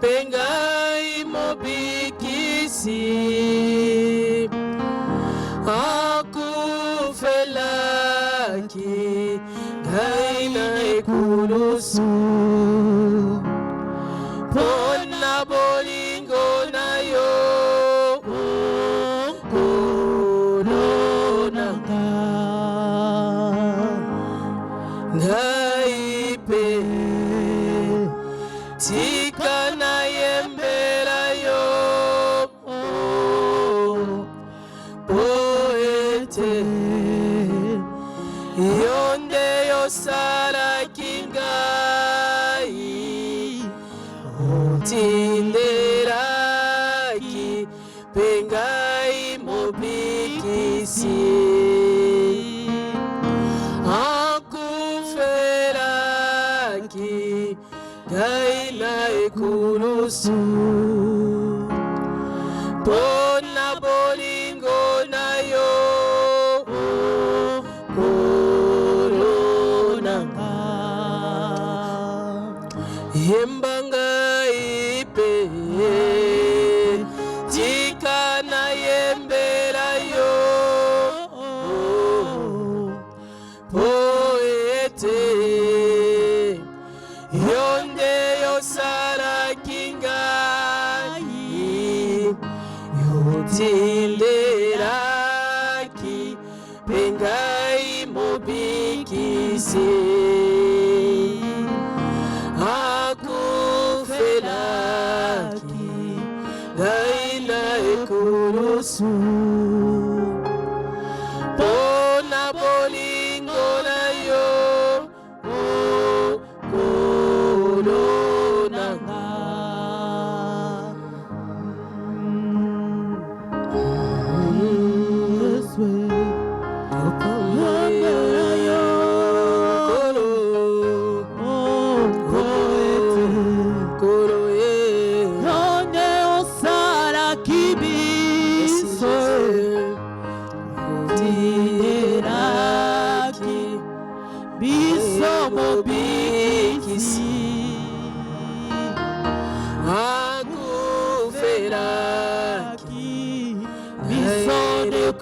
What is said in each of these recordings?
pengai mobikisi akufelaki ngai na ekulusu pona bolingo na yo kolonanga ngai pe tika na yembela yo poete yonde yosalaki ngai otindelaki mpe ngai mobikisi akufelaki ngai na ekulusu pona bolingo na yo kolonanga yemba ngai pe tika na yembela yo poete yonde yosalaki ngai yotindelaki mpe ngai mobikisi akufelaki ngai na ekulusu pona bolingo na yo kolonanga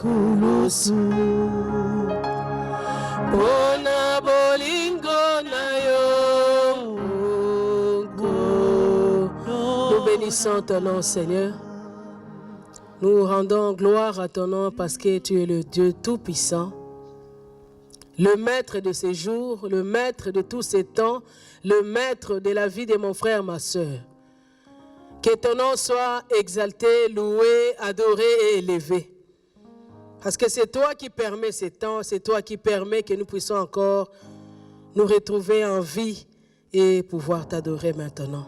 kulusu pona bolingo na yo. Nous bénissons ton nom, Seigneur. Nous rendons gloire à ton nom parce que tu es le Dieu Tout-Puissant, le maître de ces jours, le maître de tous ces temps, le maître de la vie de mon frère, ma soeur. Que ton nom soit exalté, loué, adoré et élevé. Parce que c'est toi qui permets ces temps, c'est toi qui permets que nous puissions encore nous retrouver en vie et pouvoir t'adorer maintenant.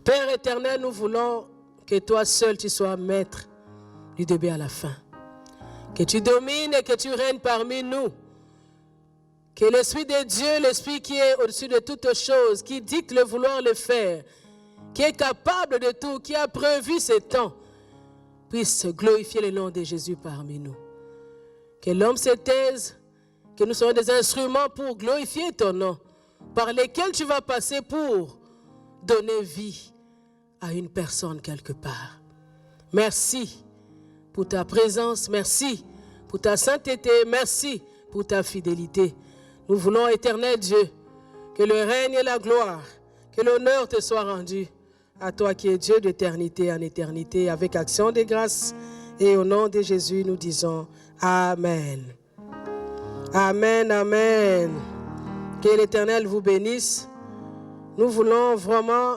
Père éternel, nous voulons que toi seul tu sois maître du début à la fin. Que tu domines et que tu règnes parmi nous. Que l'Esprit de Dieu, l'Esprit qui est au-dessus de toutes choses, qui dicte le vouloir le faire, qui est capable de tout, qui a prévu ces temps, puisse glorifier le nom de Jésus parmi nous. Que l'homme se taise, que nous soyons des instruments pour glorifier ton nom, par lesquels tu vas passer pour donner vie à une personne quelque part. Merci pour ta présence, merci pour ta sainteté, merci pour ta fidélité. Nous voulons, éternel Dieu, que le règne et la gloire, que l'honneur te soit rendu à toi qui es Dieu d'éternité en éternité, avec action de grâce. Et au nom de Jésus, nous disons Amen. Amen, Amen. Que l'Éternel vous bénisse. Nous voulons vraiment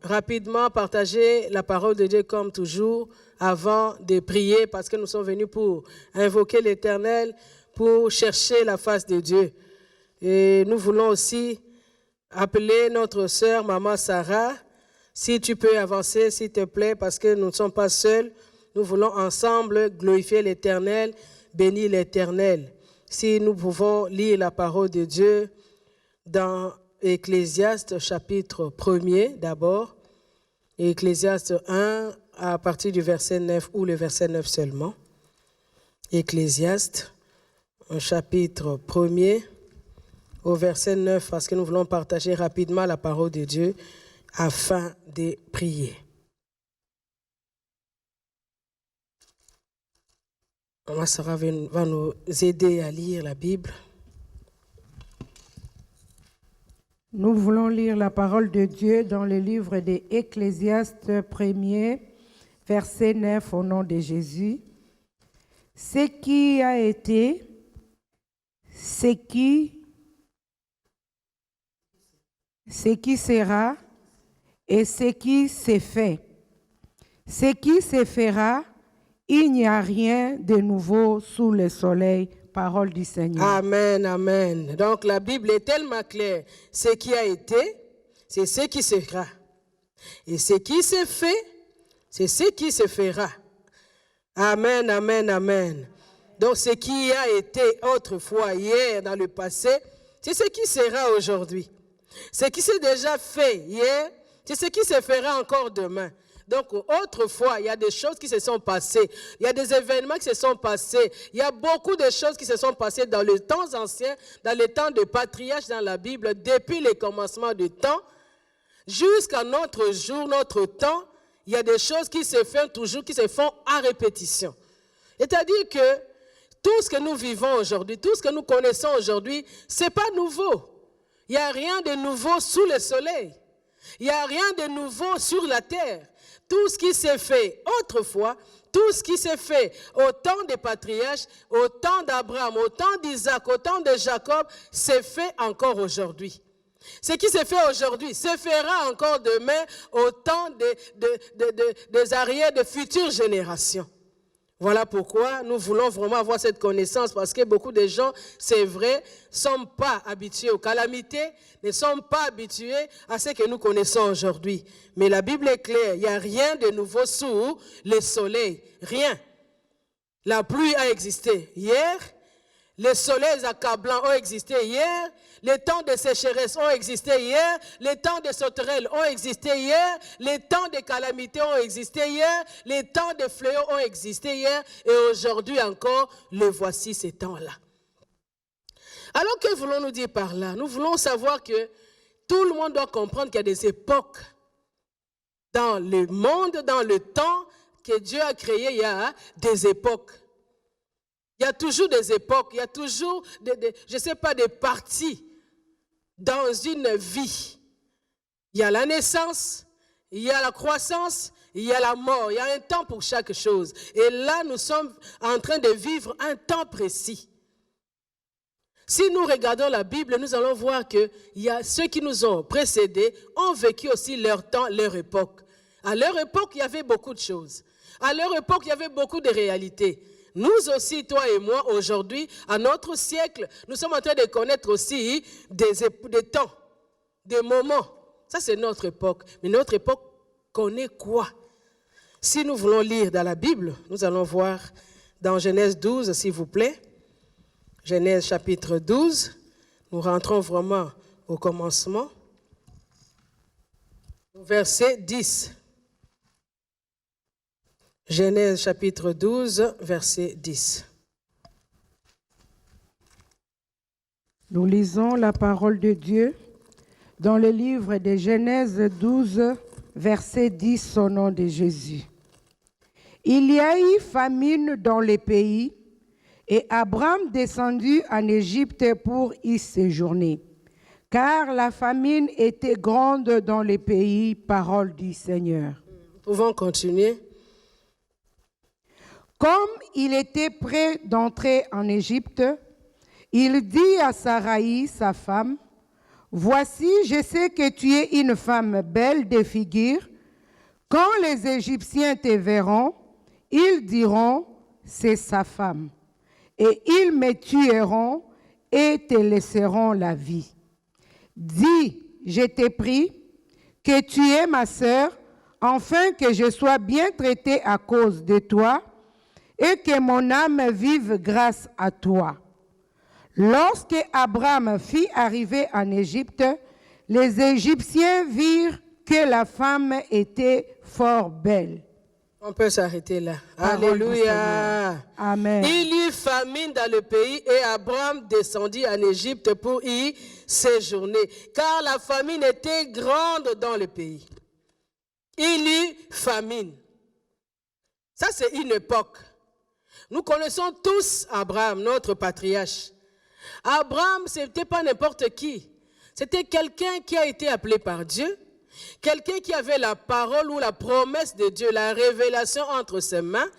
rapidement partager la parole de Dieu comme toujours avant de prier parce que nous sommes venus pour invoquer l'Éternel, pour chercher la face de Dieu. Et nous voulons aussi appeler notre sœur, Maman Sarah. Si tu peux avancer, s'il te plaît, parce que nous ne sommes pas seuls. Nous voulons ensemble glorifier l'Éternel, bénir l'Éternel. Si nous pouvons lire la parole de Dieu dans Ecclésiaste chapitre 1er d'abord. Ecclésiaste 1 à partir du verset 9 ou le verset 9 seulement. Ecclésiaste, chapitre 1er au verset 9 parce que nous voulons partager rapidement la parole de Dieu afin de prier. Maman Sarah va nous aider à lire la Bible. Nous voulons lire la parole de Dieu dans le livre des Ecclésiastes 1er, verset 9, au nom de Jésus. Ce qui a été, ce qui sera et ce qui s'est fait. Ce qui se fera, il n'y a rien de nouveau sous le soleil. Parole du Seigneur. Amen, amen. Donc la Bible est tellement claire. Ce qui a été, c'est ce qui sera. Et ce qui s'est fait, c'est ce qui se fera. Amen, amen, amen. Donc ce qui a été autrefois, hier, dans le passé, c'est ce qui sera aujourd'hui. Ce qui s'est déjà fait hier, c'est ce qui se fera encore demain. Donc, autrefois, il y a des choses qui se sont passées. Il y a des événements qui se sont passés. Il y a beaucoup de choses qui se sont passées dans le temps ancien, dans le temps de patriarches dans la Bible, depuis le commencement du temps, jusqu'à notre jour, notre temps. Il y a des choses qui se font toujours, qui se font à répétition. C'est-à-dire que tout ce que nous vivons aujourd'hui, tout ce que nous connaissons aujourd'hui, ce n'est pas nouveau. Il n'y a rien de nouveau sous le soleil. Il n'y a rien de nouveau sur la terre. Tout ce qui s'est fait autrefois, tout ce qui s'est fait au temps des patriarches, au temps d'Abraham, au temps d'Isaac, au temps de Jacob, s'est fait encore aujourd'hui. Ce qui s'est fait aujourd'hui se fera encore demain au temps des arrières de futures générations. Voilà pourquoi nous voulons vraiment avoir cette connaissance, parce que beaucoup de gens, c'est vrai, ne sont pas habitués aux calamités, ne sont pas habitués à ce que nous connaissons aujourd'hui. Mais la Bible est claire, il n'y a rien de nouveau sous le soleil, rien. La pluie a existé hier, les soleils accablants ont existé hier, les temps de sécheresse ont existé hier, les temps de sauterelles ont existé hier, les temps de calamités ont existé hier, les temps de fléaux ont existé hier, et aujourd'hui encore, le voici ces temps-là. Alors que voulons-nous dire par là? Nous voulons savoir que tout le monde doit comprendre qu'il y a des époques dans le monde, dans le temps que Dieu a créé, il y a des époques. Il y a toujours des époques, il y a toujours, je ne sais pas, des parties dans une vie. Il y a la naissance, il y a la croissance, il y a la mort. Il y a un temps pour chaque chose. Et là, nous sommes en train de vivre un temps précis. Si nous regardons la Bible, nous allons voir que ceux qui nous ont précédés ont vécu aussi leur temps, leur époque. À leur époque, il y avait beaucoup de choses. À leur époque, il y avait beaucoup de réalités. Nous aussi, toi et moi, aujourd'hui, à notre siècle, nous sommes en train de connaître aussi des temps, des moments. Ça, c'est notre époque. Mais notre époque connaît quoi? Si nous voulons lire dans la Bible, nous allons voir dans Genèse 12, s'il vous plaît. Genèse chapitre 12. Nous rentrons vraiment au commencement. Verset 10. Genèse chapitre 12, verset 10. Nous lisons la parole de Dieu dans le livre de Genèse 12, verset 10, au nom de Jésus. Il y a eu famine dans les pays, et Abraham descendit en Égypte pour y séjourner, car la famine était grande dans les pays, parole du Seigneur. Nous pouvons continuer. Comme il était prêt d'entrer en Égypte, il dit à Saraï, sa femme, « Voici, je sais que tu es une femme belle de figure. Quand les Égyptiens te verront, ils diront, c'est sa femme. Et ils me tueront et te laisseront la vie. Dis, je t'ai pris, que tu es ma sœur, afin que je sois bien traitée à cause de toi, et que mon âme vive grâce à toi. » Lorsque Abraham fit arriver en Égypte, les Égyptiens virent que la femme était fort belle. On peut s'arrêter là. Parole du Alléluia. Seigneur. Amen. Il y eut famine dans le pays et Abraham descendit en Égypte pour y séjourner, car la famine était grande dans le pays. Il y eut famine. Ça, c'est une époque. Nous connaissons tous Abraham, notre patriarche. Abraham, ce n'était pas n'importe qui. C'était quelqu'un qui a été appelé par Dieu, quelqu'un qui avait la parole ou la promesse de Dieu, la révélation entre ses mains.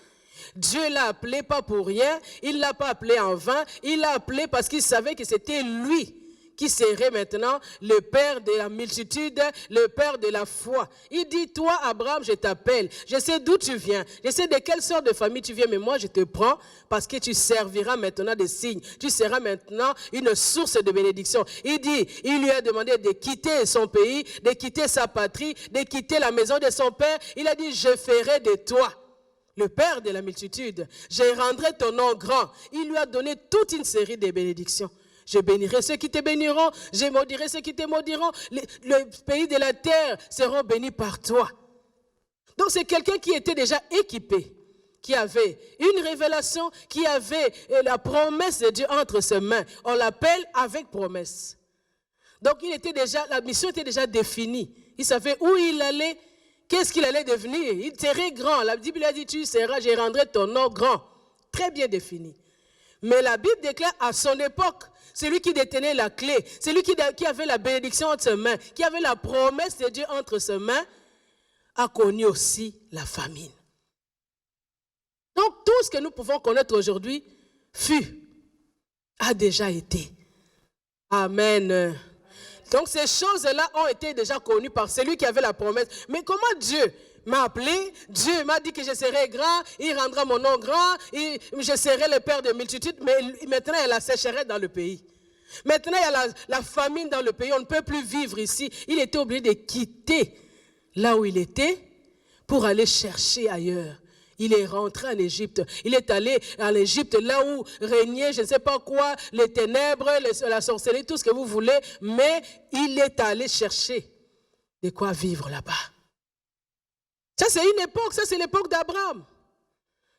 Dieu l'a appelé pas pour rien, il ne l'a pas appelé en vain, il l'a appelé parce qu'il savait que c'était lui qui serait maintenant le père de la multitude, le père de la foi. Il dit, toi Abraham, je t'appelle, je sais d'où tu viens, je sais de quelle sorte de famille tu viens, mais moi je te prends parce que tu serviras maintenant des signes, tu seras maintenant une source de bénédiction. Il dit, il lui a demandé de quitter son pays, de quitter sa patrie, de quitter la maison de son père. Il a dit, je ferai de toi le père de la multitude, je rendrai ton nom grand. Il lui a donné toute une série de bénédictions. Je bénirai ceux qui te béniront, je maudirai ceux qui te maudiront. Le pays de la terre seront bénis par toi. Donc c'est quelqu'un qui était déjà équipé, qui avait une révélation, qui avait la promesse de Dieu entre ses mains. On l'appelle avec promesse. Donc la mission était déjà définie. Il savait où il allait, qu'est-ce qu'il allait devenir. Il serait grand. La Bible a dit, tu seras, je rendrai ton nom grand. Très bien défini. Mais la Bible déclare à son époque, celui qui détenait la clé, celui qui avait la bénédiction entre ses mains, qui avait la promesse de Dieu entre ses mains, a connu aussi la famine. Donc tout ce que nous pouvons connaître aujourd'hui a déjà été. Amen. Donc ces choses-là ont été déjà connues par celui qui avait la promesse. Mais comment Dieu m'a appelé, Dieu m'a dit que je serai grand, il rendra mon nom grand, je serai le père de multitudes, mais maintenant il y a la sécheresse dans le pays. Maintenant il y a la famine dans le pays, on ne peut plus vivre ici. Il était obligé de quitter là où il était pour aller chercher ailleurs. Il est rentré en Égypte. Il est allé en Égypte, là où régnait, je ne sais pas quoi, les ténèbres, la sorcellerie, tout ce que vous voulez, mais il est allé chercher de quoi vivre là-bas. Ça, c'est une époque, ça, c'est l'époque d'Abraham.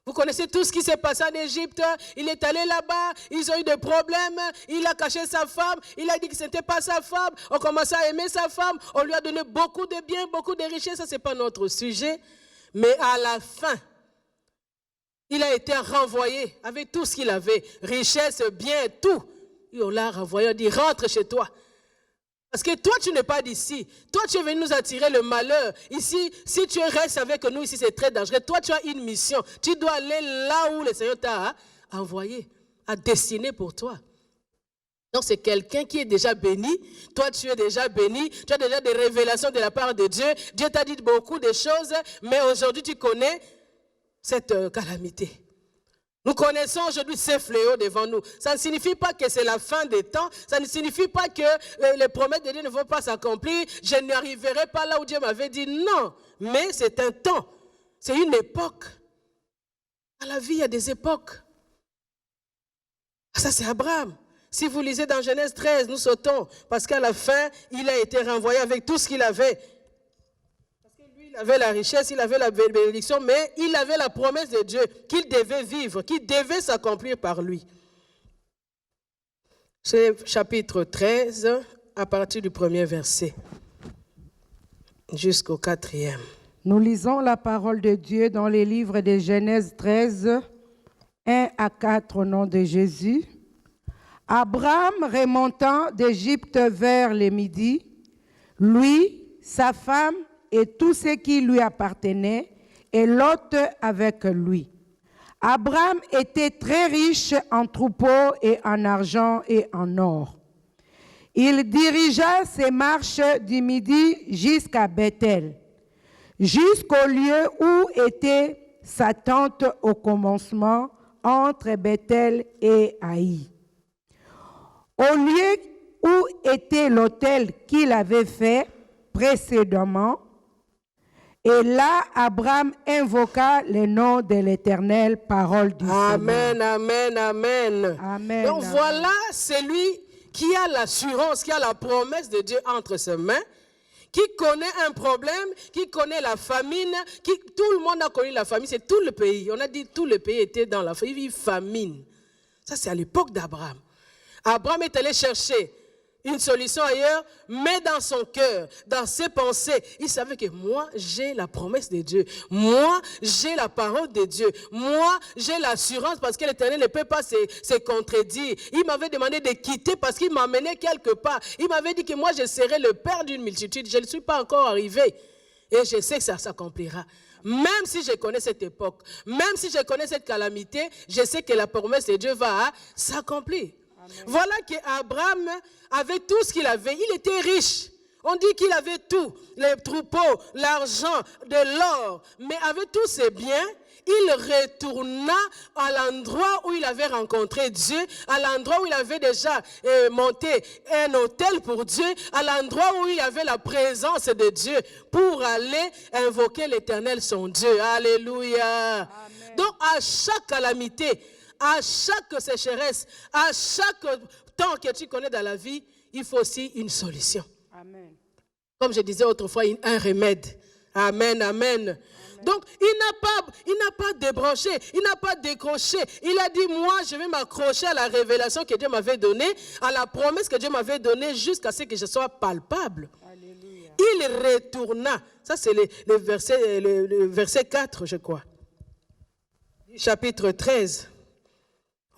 Vous connaissez tout ce qui s'est passé en Égypte. Il est allé là-bas, ils ont eu des problèmes, il a caché sa femme, il a dit que ce n'était pas sa femme, on commençait à aimer sa femme, on lui a donné beaucoup de biens, beaucoup de richesses, ça, ce n'est pas notre sujet. Mais à la fin, il a été renvoyé avec tout ce qu'il avait, richesse, biens, tout. On l'a renvoyé, on dit, rentre chez toi. Parce que toi, tu n'es pas d'ici. Toi, tu es venu nous attirer le malheur. Ici, si tu restes avec nous, ici, c'est très dangereux. Toi, tu as une mission. Tu dois aller là où le Seigneur t'a envoyé, a destiné pour toi. Donc, c'est quelqu'un qui est déjà béni. Toi, tu es déjà béni. Tu as déjà des révélations de la part de Dieu. Dieu t'a dit beaucoup de choses, mais aujourd'hui, tu connais cette calamité. Nous connaissons aujourd'hui ces fléaux devant nous. Ça ne signifie pas que c'est la fin des temps. Ça ne signifie pas que les promesses de Dieu ne vont pas s'accomplir. Je n'arriverai pas là où Dieu m'avait dit. Non, mais c'est un temps. C'est une époque. Dans la vie, il y a des époques. Ça, c'est Abraham. Si vous lisez dans Genèse 13, nous sautons. Parce qu'à la fin, il a été renvoyé avec tout ce qu'il avait. Il avait la richesse, il avait la bénédiction, mais il avait la promesse de Dieu qu'il devait vivre, qu'il devait s'accomplir par lui. C'est chapitre 13, à partir du 1er verset, jusqu'au 4e. Nous lisons la parole de Dieu dans les livres de Genèse 13, 1 à 4 au nom de Jésus. Abraham remontant d'Égypte vers le midi, lui, sa femme, et tout ce qui lui appartenait, et Lot avec lui. Abraham était très riche en troupeaux et en argent et en or. Il dirigea ses marches du midi jusqu'à Bethel, jusqu'au lieu où était sa tente au commencement, entre Bethel et Haï. Au lieu où était l'autel qu'il avait fait précédemment, et là, Abraham invoqua le nom de l'Éternel, parole du Seigneur. Amen, amen, amen. Amen. Donc voilà celui qui a l'assurance, qui a la promesse de Dieu entre ses mains, qui connaît un problème, qui connaît la famine, tout le monde a connu la famine, c'est tout le pays. On a dit tout le pays était dans la famine. Ça, c'est à l'époque d'Abraham. Abraham est allé chercher une solution ailleurs, mais dans son cœur, dans ses pensées, il savait que moi, j'ai la promesse de Dieu. Moi, j'ai la parole de Dieu. Moi, j'ai l'assurance parce que l'Éternel ne peut pas se contredire. Il m'avait demandé de quitter parce qu'il m'amenait quelque part. Il m'avait dit que moi, je serais le père d'une multitude. Je ne suis pas encore arrivé. Et je sais que ça s'accomplira. Même si je connais cette époque, même si je connais cette calamité, je sais que la promesse de Dieu va s'accomplir. Voilà qu'Abraham avait tout ce qu'il avait. Il était riche. On dit qu'il avait tout. Les troupeaux, l'argent, de l'or. Mais avec tous ces biens, il retourna à l'endroit où il avait rencontré Dieu, à l'endroit où il avait déjà monté un autel pour Dieu, à l'endroit où il avait la présence de Dieu pour aller invoquer l'Éternel, son Dieu. Alléluia. Amen. Donc à chaque calamité, à chaque sécheresse, à chaque temps que tu connais dans la vie, il faut aussi une solution. Amen. Comme je disais autrefois, un remède. Amen, amen. Donc, il n'a pas débranché, il n'a pas décroché. Il a dit, moi, je vais m'accrocher à la révélation que Dieu m'avait donnée, à la promesse que Dieu m'avait donnée, jusqu'à ce que je sois palpable. Alléluia. Il retourna. Ça, c'est le verset 4, je crois. Chapitre 13.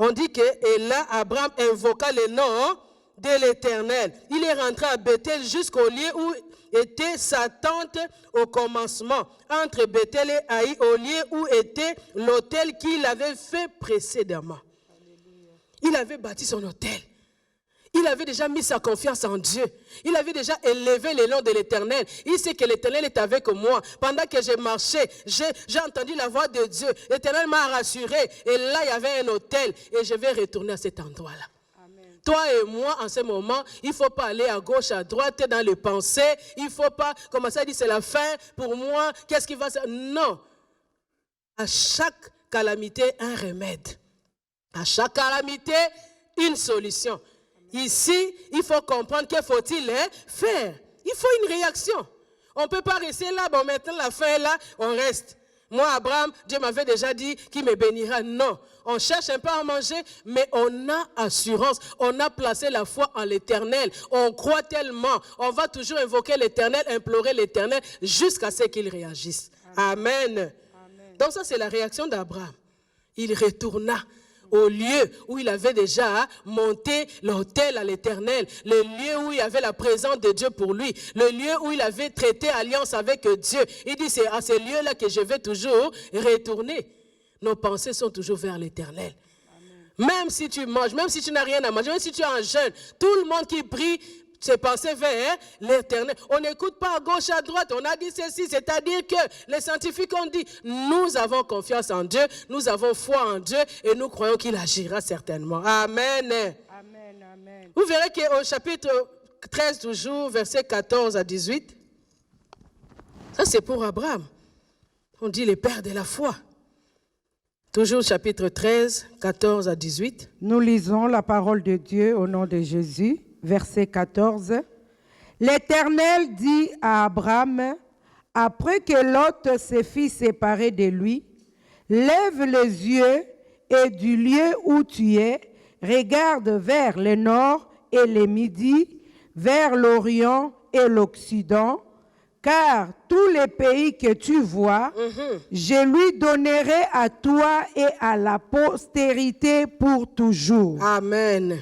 On dit que, et là, Abraham invoqua le nom de l'Éternel. Il est rentré à Bethel jusqu'au lieu où était sa tente au commencement, entre Bethel et Haï, au lieu où était l'autel qu'il avait fait précédemment. Alléluia. Il avait bâti son autel. Il avait déjà mis sa confiance en Dieu. Il avait déjà élevé le nom de l'Éternel. Il sait que l'Éternel est avec moi. Pendant que j'ai marché, j'ai entendu la voix de Dieu. L'Éternel m'a rassuré. Et là, il y avait un autel. Et je vais retourner à cet endroit-là. Toi et moi, en ce moment, il ne faut pas aller à gauche, à droite, dans les pensées. Il ne faut pas commencer à dire c'est la fin pour moi. Qu'est-ce qui va se... Non. À chaque calamité, un remède. À chaque calamité, une solution. Ici, il faut comprendre qu'il faut-il faire. Il faut une réaction. On ne peut pas rester là, bon, maintenant la fin est là, on reste. Moi, Abraham, Dieu m'avait déjà dit qu'il me bénira. Non. On cherche un peu à manger, mais on a assurance. On a placé la foi en l'Éternel. On croit tellement. On va toujours invoquer l'Éternel, implorer l'Éternel jusqu'à ce qu'il réagisse. Amen. Amen. Donc ça, c'est la réaction d'Abraham. Il retourna au lieu où il avait déjà monté l'autel à l'Éternel, le lieu où il y avait la présence de Dieu pour lui, le lieu où il avait traité alliance avec Dieu. Il dit, c'est à ce lieu-là que je vais toujours retourner. Nos pensées sont toujours vers l'Éternel. Même si tu manges, même si tu n'as rien à manger, même si tu es en jeûne, tout le monde qui prie, ses pensées vers l'Éternel. On n'écoute pas à gauche, à droite. On a dit ceci, c'est-à-dire que les scientifiques ont dit, nous avons confiance en Dieu, nous avons foi en Dieu et nous croyons qu'il agira certainement. Amen. Amen, amen. Vous verrez qu'au chapitre 13 toujours, versets 14 à 18, ça c'est pour Abraham. On dit les pères de la foi. Toujours chapitre 13, 14 à 18. Nous lisons la parole de Dieu au nom de Jésus. Verset 14. L'Éternel dit à Abraham, après que Lot se fit séparer de lui, lève les yeux et du lieu où tu es, regarde vers le nord et le midi, vers l'Orient et l'Occident, car tous les pays que tu vois, je lui donnerai à toi et à la postérité pour toujours. Amen.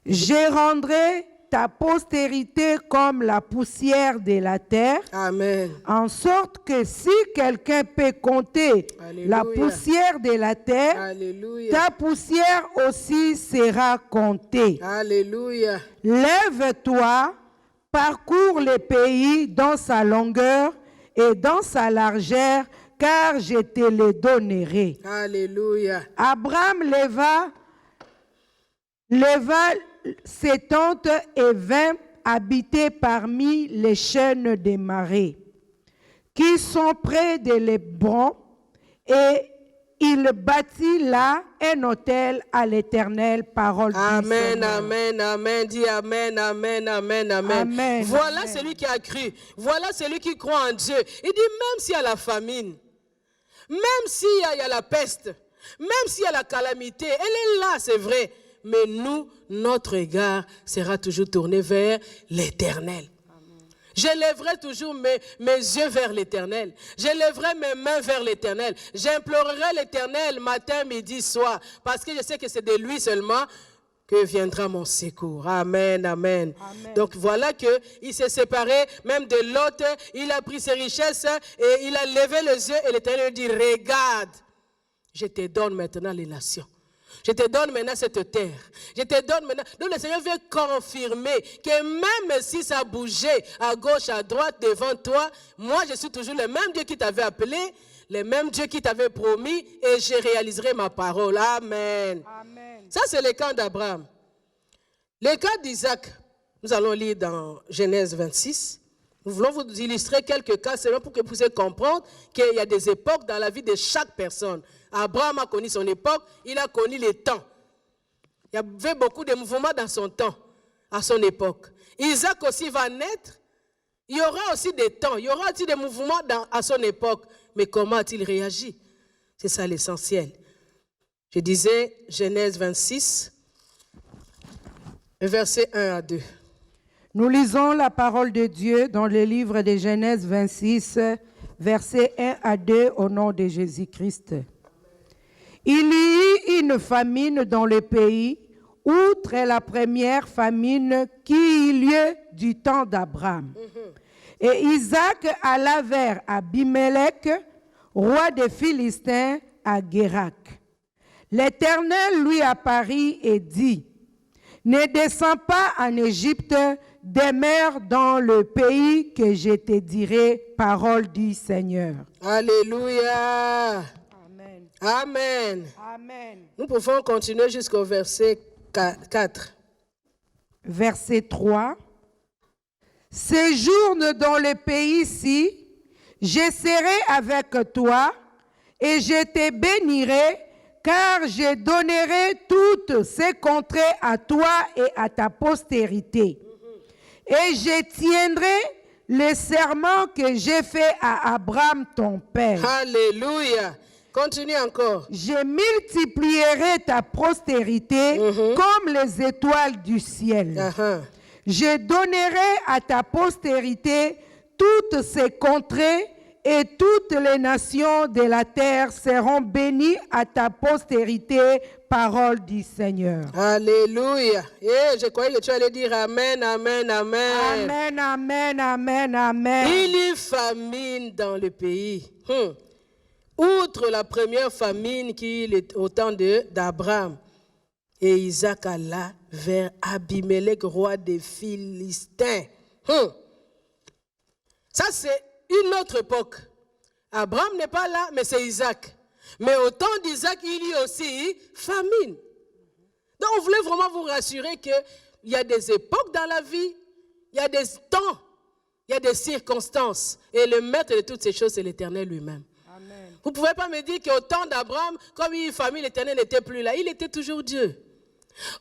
Je rendrai ta postérité comme la poussière de la terre. Amen. En sorte que si quelqu'un peut compter Alléluia. La poussière de la terre, Alléluia. Ta poussière aussi sera comptée. Alléluia. Lève-toi, parcours le pays dans sa longueur et dans sa largeur, car je te le donnerai. Alléluia. Abraham leva ses tentes et vint habiter parmi les chênes des marais, qui sont près de l'Hébron, et il bâtit là un autel à l'Éternel, parole du Amen, Seigneur. amen, amen. Dis amen, amen, amen, amen. Amen, Voilà amen. celui qui a cru. Voilà celui qui croit en Dieu. Il dit même s'il y a la famine, même s'il y a la peste, même s'il y a la calamité, elle est là, c'est vrai. Mais nous, notre regard sera toujours tourné vers l'Éternel. Je lèverai toujours mes yeux vers l'Éternel. Je lèverai mes mains vers l'Éternel. J'implorerai l'Éternel matin, midi, soir. Parce que je sais que c'est de lui seulement que viendra mon secours. Amen, amen. Amen. Donc voilà qu'il s'est séparé même de Lot. Il a pris ses richesses et il a levé les yeux et l'Éternel lui dit, regarde, je te donne maintenant les nations. Je te donne maintenant cette terre. Je te donne maintenant. Donc le Seigneur veut confirmer que même si ça bougeait à gauche, à droite, devant toi, moi je suis toujours le même Dieu qui t'avait appelé, le même Dieu qui t'avait promis et je réaliserai ma parole. Amen. Amen. Ça c'est le cas d'Abraham. Le cas d'Isaac, nous allons lire dans Genèse 26. Nous voulons vous illustrer quelques cas seulement pour que vous puissiez comprendre qu'il y a des époques dans la vie de chaque personne. Abraham a connu son époque, il a connu les temps. Il y avait beaucoup de mouvements dans son temps, à son époque. Isaac aussi va naître. Il y aura aussi des temps, il y aura aussi des mouvements à son époque. Mais comment a-t-il réagi? C'est ça l'essentiel. Je disais Genèse 26, versets 1 à 2. Nous lisons la parole de Dieu dans le livre de Genèse 26, versets 1 à 2 au nom de Jésus-Christ. Il y eut une famine dans le pays, outre la première famine qui eut lieu du temps d'Abraham. Et Isaac alla vers Abimelech, roi des Philistins, à Guérak. L'Éternel lui apparut et dit, « Ne descends pas en Égypte, demeure dans le pays que je te dirai, parole du Seigneur. » Alléluia. Amen. Amen. Amen. Nous pouvons continuer jusqu'au verset 4. Verset 3. Séjourne dans le pays-ci, je serai avec toi et je te bénirai, car je donnerai toutes ces contrées à toi et à ta postérité. Et je tiendrai le serment que j'ai fait à Abraham ton père. Alléluia. Continue encore. Je multiplierai ta postérité comme les étoiles du ciel. Je donnerai à ta postérité toutes ces contrées et toutes les nations de la terre seront bénies à ta postérité, parole du Seigneur. Alléluia. Et je croyais que tu allais dire Amen, Amen, Amen. Amen, amen, amen, amen. Il y eut famine dans le pays. Outre la première famine qui est au temps d'Abraham. Et Isaac alla vers Abimelech, roi des Philistins. Ça, c'est une autre époque. Abraham n'est pas là, mais c'est Isaac. Mais au temps d'Isaac, il y a aussi famine. Donc, on voulait vraiment vous rassurer qu'il y a des époques dans la vie, il y a des temps, il y a des circonstances. Et le maître de toutes ces choses, c'est l'Éternel lui-même. Amen. Vous ne pouvez pas me dire qu'au temps d'Abraham, comme il y a une famille, l'Éternel n'était plus là. Il était toujours Dieu.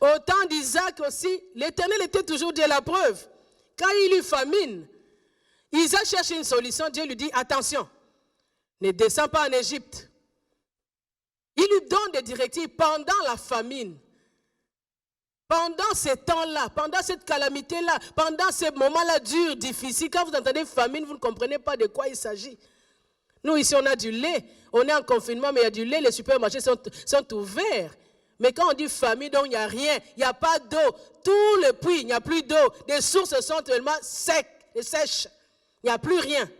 Au temps d'Isaac aussi, l'Éternel était toujours Dieu. La preuve, quand il y a eu famine, Isaac cherche une solution. Dieu lui dit, attention, ne descends pas en Égypte. Il lui donne des directives pendant la famine. Pendant ces temps-là, pendant cette calamité-là, pendant ces moments-là durs, difficiles, quand vous entendez famine, vous ne comprenez pas de quoi il s'agit. Nous, ici, on a du lait. On est en confinement, mais il y a du lait. Les supermarchés sont ouverts. Mais quand on dit famine, donc il n'y a rien. Il n'y a pas d'eau. Tout le puits, il n'y a plus d'eau. Les sources sont tellement secs et sèches. Il n'y a plus rien.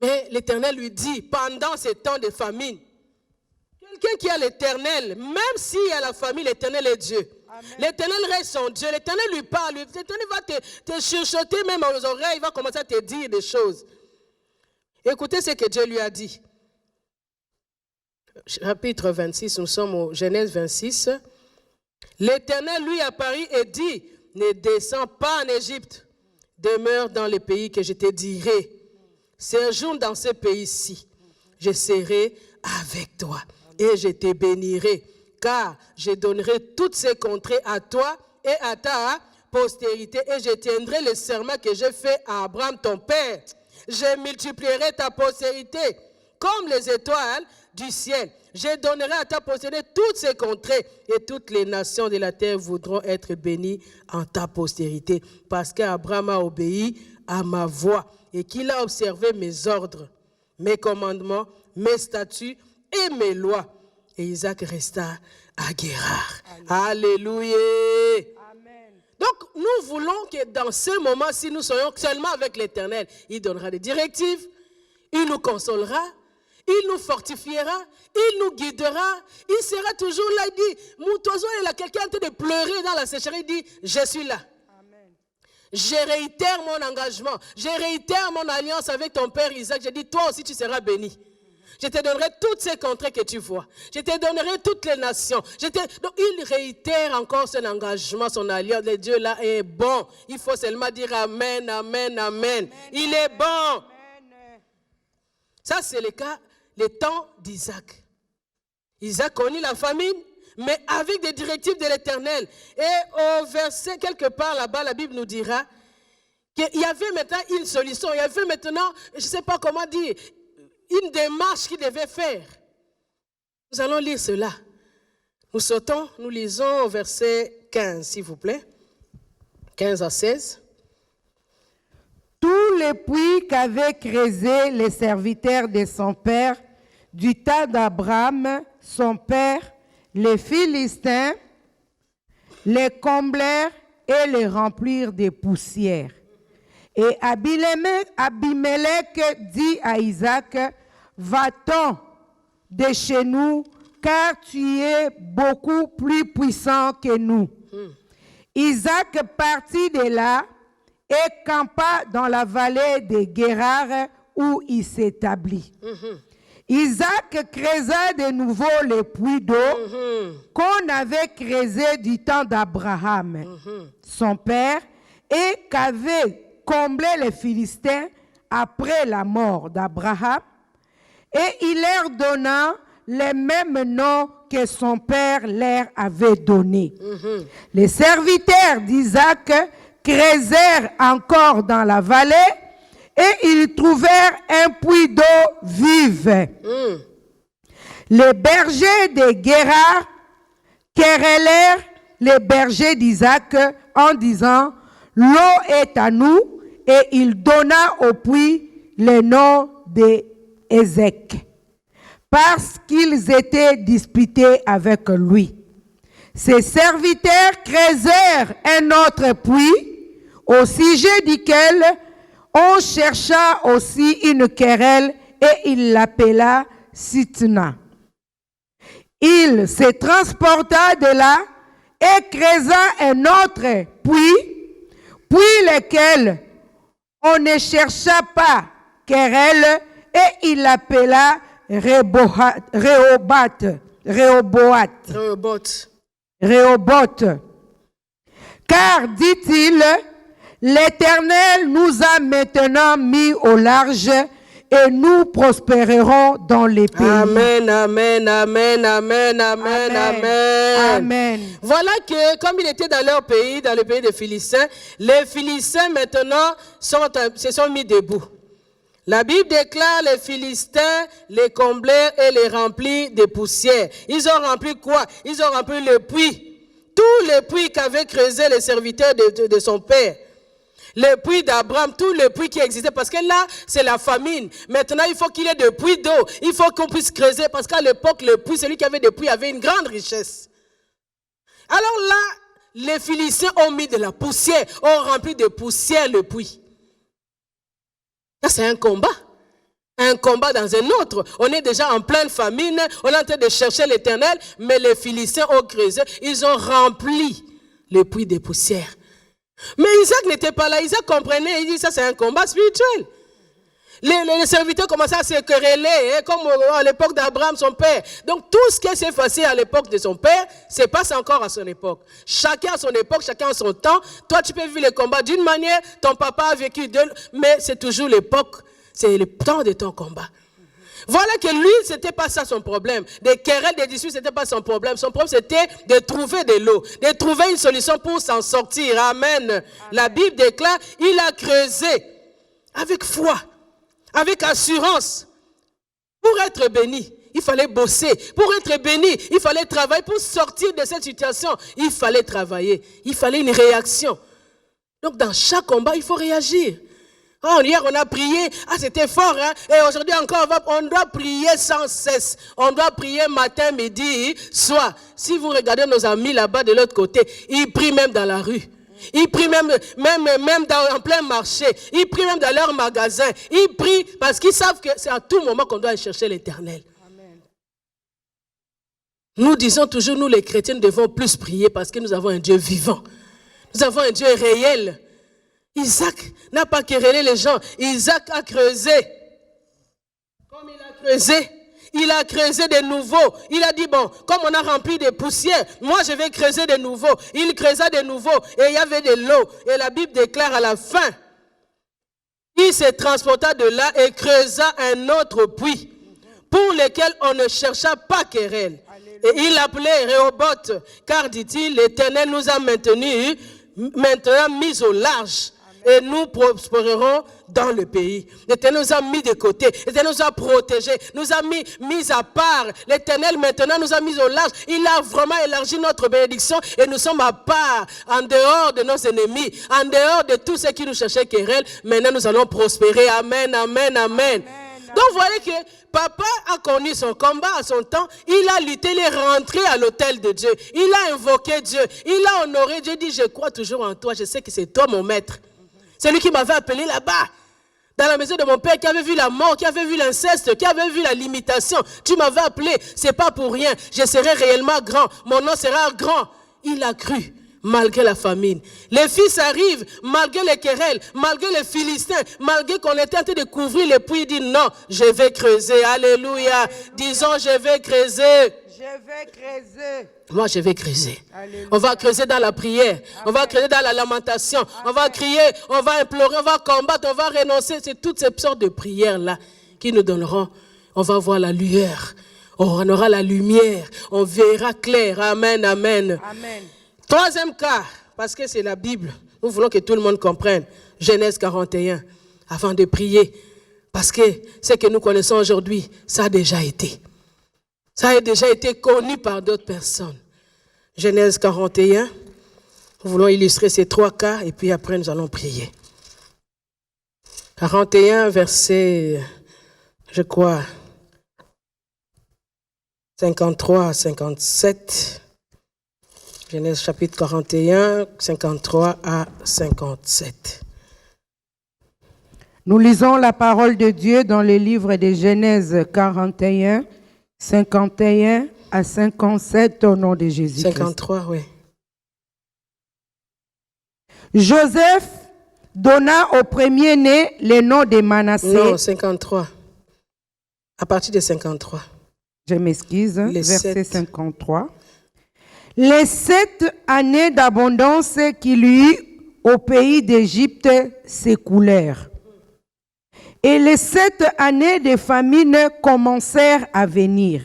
Mais l'Éternel lui dit, pendant ces temps de famine, quelqu'un qui a l'Éternel, même s'il y a la famine, l'Éternel est Dieu. L'Éternel reste son Dieu. L'Éternel lui parle. L'Éternel va te chuchoter même aux oreilles. Il va commencer à te dire des choses. Écoutez ce que Dieu lui a dit. Chapitre 26, nous sommes au Genèse 26. L'Éternel lui apparut et dit, ne descends pas en Égypte, demeure dans le pays que je te dirai. Séjourne dans ce pays-ci. je serai avec toi et je te bénirai, car je donnerai toutes ces contrées à toi et à ta postérité, et je tiendrai le serment que j'ai fait à Abraham ton père. Je multiplierai ta postérité comme les étoiles du ciel. Je donnerai à ta postérité toutes ces contrées, et toutes les nations de la terre voudront être bénies en ta postérité, parce qu'Abraham a obéi à ma voix et qu'il a observé mes ordres, mes commandements, mes statuts et mes lois. Et Isaac resta à Guérar. Alléluia. Amen. Donc, nous voulons que dans ce moment-ci, nous soyons seulement avec l'Éternel. Il donnera des directives, il nous consolera, il nous fortifiera, il nous guidera, il sera toujours là. Il dit, Moutoiseau est là, quelqu'un est en train de pleurer dans la sécheresse, il dit, je suis là. Amen. Je réitère mon engagement, je réitère mon alliance avec ton père Isaac. Je dis, toi aussi tu seras béni. Je te donnerai toutes ces contrées que tu vois. Je te donnerai toutes les nations. Donc il réitère encore son engagement, son alliance. Le Dieu là est bon. Il faut seulement dire Amen, Amen, Amen. Amen. Il est bon. Amen. Ça c'est le cas, le temps d'Isaac. Isaac connaît la famine, mais avec des directives de l'Éternel. Et au verset quelque part là-bas, la Bible nous dira qu'il y avait maintenant une solution. Il y avait maintenant, je ne sais pas comment dire, une démarche qu'il devait faire. Nous allons lire cela. Nous sautons, nous lisons au verset 15, s'il vous plaît. 15 à 16. Tous les puits qu'avaient creusés les serviteurs de son père, du temps d'Abraham, son père, les Philistins, les comblèrent et les remplirent de poussière. Et Abimelech dit à Isaac, va-t'en de chez nous, car tu es beaucoup plus puissant que nous. Isaac partit de là et campa dans la vallée de Guérar où il s'établit. Isaac creusa de nouveau les puits d'eau qu'on avait creusés du temps d'Abraham, son père, et qu'avaient comblé les Philistins après la mort d'Abraham, et il leur donna les mêmes noms que son père leur avait donnés. Les serviteurs d'Isaac creusèrent encore dans la vallée, et ils trouvèrent un puits d'eau vive. Les bergers de Guérar querellèrent les bergers d'Isaac en disant, l'eau est à nous, et il donna au puits le nom d'Ézek, parce qu'ils étaient disputés avec lui. Ses serviteurs creusèrent un autre puits, au sujet duquel on chercha aussi une querelle, et il l'appela Sitna. Il se transporta de là et creusa un autre puits, puis lequel on ne chercha pas querelle, et il l'appela Rehoboth. Car, dit-il, l'Éternel nous a maintenant mis au large, et nous prospérerons dans les pays. Amen, amen, amen, amen, amen, amen. Amen. Voilà que, comme il était dans leur pays, dans le pays des Philistins, les Philistins maintenant se sont mis debout. La Bible déclare les Philistins les comblèrent et les remplirent de poussière. Ils ont rempli quoi? Ils ont rempli le puits. Tous les puits qu'avaient creusé les serviteurs de son père. Le puits d'Abraham, tous les puits qui existaient, parce que là, c'est la famine. Maintenant, il faut qu'il y ait des puits d'eau. Il faut qu'on puisse creuser, parce qu'à l'époque, le puits, celui qui avait des puits avait une grande richesse. Alors là, les Philistins ont mis de la poussière, ont rempli de poussière le puits. Ça, c'est un combat. Un combat dans un autre. On est déjà en pleine famine, on est en train de chercher l'Éternel, mais les Philistins ont creusé, ils ont rempli le puits de poussière. Mais Isaac n'était pas là. Isaac comprenait. Il dit, ça c'est un combat spirituel. Les serviteurs commençaient à se quereller, comme à l'époque d'Abraham, son père. Donc tout ce qui s'est passé à l'époque de son père, se passe encore à son époque. Chacun à son époque, chacun à son temps. Toi, tu peux vivre le combat d'une manière, ton papa a vécu de... Mais c'est toujours l'époque, c'est le temps de ton combat. Voilà que lui, ce n'était pas ça son problème. Des querelles, des disputes, ce n'était pas son problème. Son problème, c'était de trouver de l'eau, de trouver une solution pour s'en sortir. Amen. Amen. La Bible déclare, il a creusé avec foi, avec assurance. Pour être béni, il fallait bosser. Pour être béni, il fallait travailler. Pour sortir de cette situation, il fallait travailler. Il fallait une réaction. Donc, dans chaque combat, il faut réagir. Oh, hier, on a prié. Ah, c'était fort, hein? Et aujourd'hui encore, on doit prier sans cesse. On doit prier matin, midi, soir. Si vous regardez nos amis là-bas de l'autre côté, ils prient même dans la rue. Ils prient même en plein marché. Ils prient même dans leur magasin. Ils prient parce qu'ils savent que c'est à tout moment qu'on doit aller chercher l'Éternel. Amen. Nous disons toujours, nous les chrétiens, nous devons plus prier parce que nous avons un Dieu vivant. Nous avons un Dieu réel. Isaac n'a pas querellé les gens. Isaac a creusé. Comme il a creusé de nouveau. Il a dit, bon, comme on a rempli de poussière, moi je vais creuser de nouveau. Il creusa de nouveau et il y avait de l'eau. Et la Bible déclare à la fin, il se transporta de là et creusa un autre puits pour lequel on ne chercha pas querelle. Et il l'appelait Rehoboth, car dit-il, l'Éternel nous a maintenant mis au large. Et nous prospérerons dans le pays. L'Éternel nous a mis de côté. L'Éternel nous a protégés. Nous a mis à part. L'Éternel maintenant nous a mis au large. Il a vraiment élargi notre bénédiction. Et nous sommes à part, en dehors de nos ennemis, en dehors de tous ceux qui nous cherchaient querelle. Maintenant nous allons prospérer. Amen, amen, amen. Donc vous voyez que papa a connu son combat à son temps. Il a lutté, il est rentré à l'autel de Dieu. Il a invoqué Dieu. Il a honoré Dieu. Il dit, je crois toujours en toi. Je sais que c'est toi mon maître. C'est lui qui m'avait appelé là-bas, dans la maison de mon père, qui avait vu la mort, qui avait vu l'inceste, qui avait vu la limitation. Tu m'avais appelé, c'est pas pour rien. Je serai réellement grand, mon nom sera grand. Il a cru, malgré la famine. Les fils arrivent, malgré les querelles, malgré les Philistins, malgré qu'on était en train de couvrir les puits. Il dit non, je vais creuser. Alléluia. Alléluia. Disons, je vais creuser. Je vais creuser. Moi, je vais creuser. Alléluia. On va creuser dans la prière. Amen. On va creuser dans la lamentation. Amen. On va crier, on va implorer, on va combattre, on va renoncer. C'est toutes ces sortes de prières-là qui nous donneront. On va voir la lueur. On aura la lumière. On verra clair. Amen, amen. Amen. Troisième cas, parce que c'est la Bible. Nous voulons que tout le monde comprenne. Genèse 41. Avant de prier. Parce que ce que nous connaissons aujourd'hui, ça a déjà été. Ça a déjà été connu par d'autres personnes. Genèse 41. Nous voulons illustrer ces trois cas et puis après nous allons prier. 41, verset, je crois, 53 à 57. Genèse chapitre 41, 53 à 57. Nous lisons la parole de Dieu dans le livre de Genèse 41. 51 à 57 au nom de Jésus. 53, oui. Joseph donna au premier-né le nom de Manassé. Non, 53. À partir de 53. Je m'excuse, verset 7. 53. Les 7 années d'abondance qu'il eut au pays d'Égypte s'écoulèrent. Et les 7 années de famine commencèrent à venir.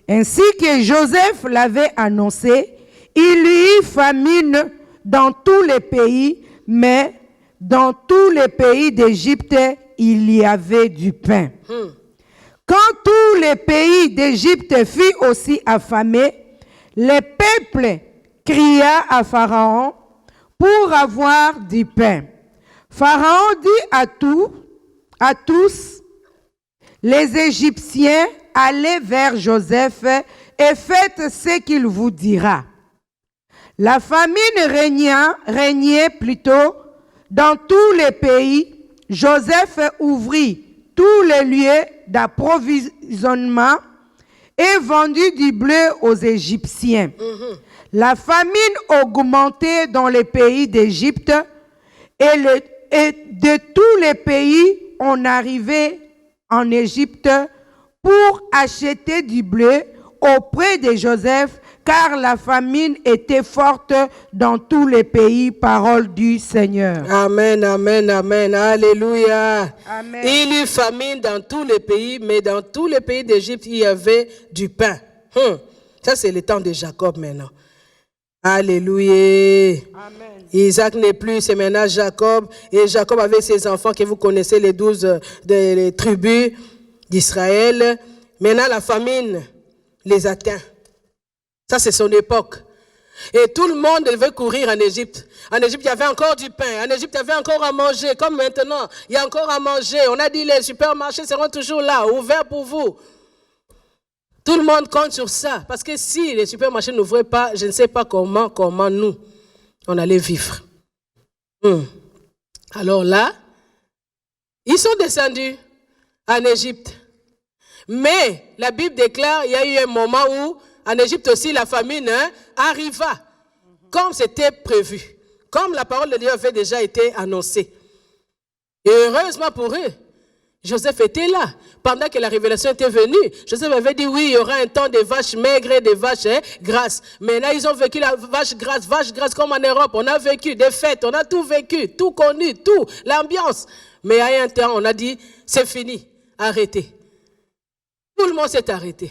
Ainsi que Joseph l'avait annoncé, il y eut famine dans tous les pays, mais dans tous les pays d'Égypte, il y avait du pain. Quand tous les pays d'Égypte furent aussi affamés, le peuple cria à Pharaon pour avoir du pain. Pharaon dit à tous, les Égyptiens, allez vers Joseph et faites ce qu'il vous dira. La famine régnait plutôt dans tous les pays. Joseph ouvrit tous les lieux d'approvisionnement et vendit du blé aux Égyptiens. La famine augmentait dans les pays d'Égypte et de tous les pays on arrivait en Égypte pour acheter du blé auprès de Joseph, car la famine était forte dans tous les pays. Parole du Seigneur. Amen, amen, amen. Alléluia. Amen. Il y eut famine dans tous les pays, mais dans tous les pays d'Égypte, il y avait du pain. Ça, c'est le temps de Jacob maintenant. Alléluia. Amen. Isaac n'est plus, c'est maintenant Jacob. Et Jacob avait ses enfants que vous connaissez, les 12 les tribus d'Israël. Maintenant, la famine les atteint. Ça, c'est son époque. Et tout le monde veut courir en Égypte. En Égypte, il y avait encore du pain. En Égypte, il y avait encore à manger. Comme maintenant, il y a encore à manger. On a dit les supermarchés seront toujours là, ouverts pour vous. Tout le monde compte sur ça. Parce que si les supermarchés n'ouvraient pas, je ne sais pas comment nous, on allait vivre. Alors là, ils sont descendus en Égypte. Mais la Bible déclare qu'il y a eu un moment où, en Égypte aussi, la famine arriva, comme c'était prévu, comme la parole de Dieu avait déjà été annoncée. Et heureusement pour eux, Joseph était là. Pendant que la révélation était venue, Joseph avait dit oui, il y aura un temps de vaches maigres et de vaches grasses. Mais là, ils ont vécu la vache grasse comme en Europe. On a vécu des fêtes, on a tout vécu, tout connu, tout, l'ambiance. Mais à un temps, on a dit, c'est fini, arrêtez. Tout le monde s'est arrêté.